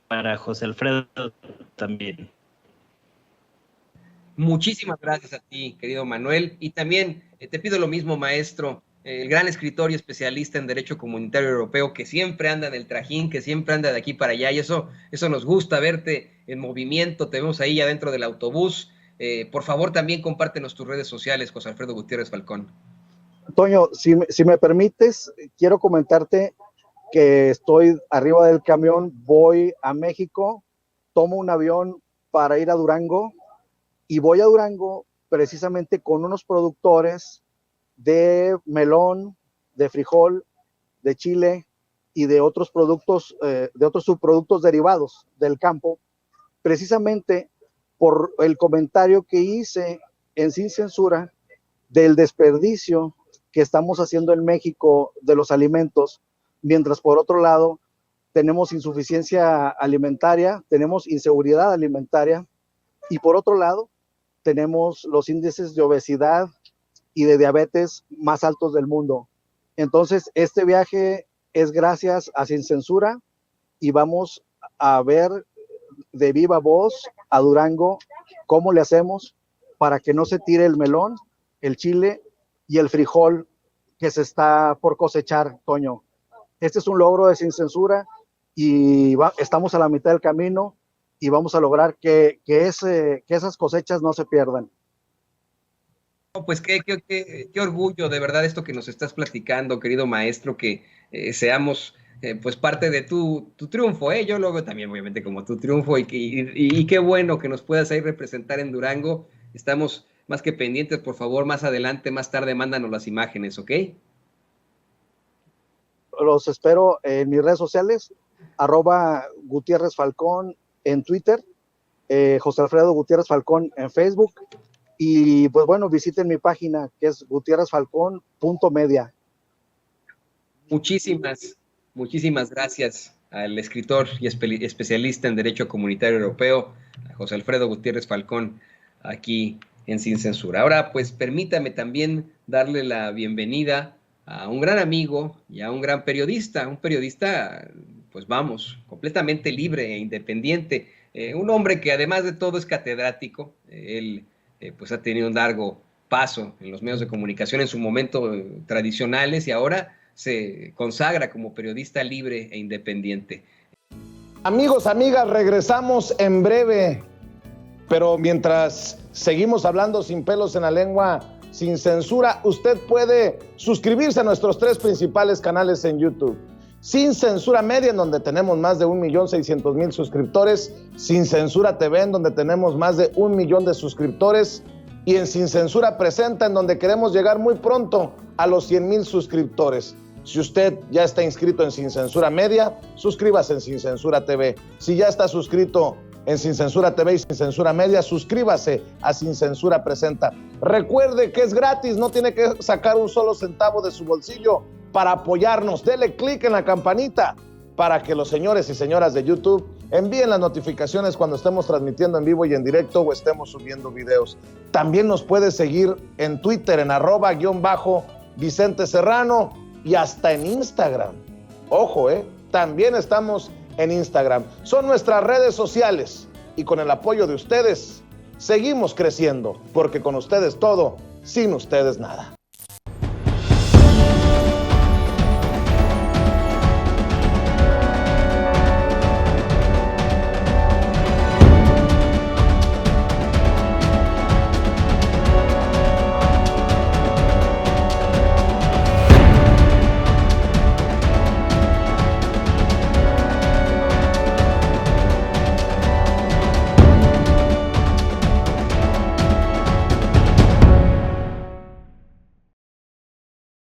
para José Alfredo también. Muchísimas gracias a ti, querido Manuel, y también te pido lo mismo, maestro, el gran escritor y especialista en Derecho Comunitario Europeo, que siempre anda en el trajín, que siempre anda de aquí para allá, y eso nos gusta verte en movimiento, te vemos ahí adentro del autobús. Por favor, también compártenos tus redes sociales, José Alfredo Gutiérrez Falcón. Toño, si me permites, quiero comentarte que estoy arriba del camión, voy a México, tomo un avión para ir a Durango, y voy a Durango precisamente con unos productores de melón, de frijol, de chile y de otros productos, de otros subproductos derivados del campo, precisamente por el comentario que hice en Sin Censura del desperdicio que estamos haciendo en México de los alimentos, mientras por otro lado tenemos insuficiencia alimentaria, tenemos inseguridad alimentaria, y por otro lado tenemos los índices de obesidad y de diabetes más altos del mundo. Entonces, este viaje es gracias a Sin Censura, y vamos a ver de viva voz a Durango cómo le hacemos para que no se tire el melón, el chile y el frijol que se está por cosechar, Toño. Este es un logro de Sin Censura, y estamos a la mitad del camino, y vamos a lograr que esas cosechas no se pierdan. Pues qué orgullo, de verdad, esto que nos estás platicando, querido maestro, que seamos pues parte de tu triunfo, yo lo veo también obviamente como tu triunfo, y qué bueno que nos puedas ahí representar en Durango. Estamos más que pendientes, por favor, más adelante, más tarde, mándanos las imágenes, ¿ok? Los espero en mis redes sociales, @Gutiérrez Falcón en Twitter, José Alfredo Gutiérrez Falcón en Facebook, y pues bueno, visiten mi página que es gutierrezfalcón.media. Muchísimas gracias al escritor y especialista en Derecho Comunitario Europeo, a José Alfredo Gutiérrez Falcón, aquí en Sin Censura. Ahora, pues permítame también darle la bienvenida a un gran amigo y a un gran periodista, pues vamos, completamente libre e independiente, un hombre que además de todo es catedrático. Él pues ha tenido un largo paso en los medios de comunicación en su momento tradicionales, y ahora se consagra como periodista libre e independiente. Amigos, amigas, regresamos en breve, pero mientras seguimos hablando sin pelos en la lengua, Sin Censura, usted puede suscribirse a nuestros 3 principales canales en YouTube. Sin Censura Media, en donde tenemos más de 1.600.000 suscriptores, Sin Censura TV, en donde tenemos más de 1 millón de suscriptores, y en Sin Censura Presenta, en donde queremos llegar muy pronto a los 100,000 suscriptores. Si usted ya está inscrito en Sin Censura Media, suscríbase en Sin Censura TV. Si ya está suscrito en Sin Censura TV y Sin Censura Media, suscríbase a Sin Censura Presenta. Recuerde que es gratis, no tiene que sacar un solo centavo de su bolsillo para apoyarnos. Dele clic en la campanita para que los señores y señoras de YouTube envíen las notificaciones cuando estemos transmitiendo en vivo y en directo o estemos subiendo videos. También nos puede seguir en Twitter en @Vicente Serrano y hasta en Instagram. Ojo, también estamos en Instagram. Son nuestras redes sociales y con el apoyo de ustedes seguimos creciendo, porque con ustedes todo, sin ustedes nada.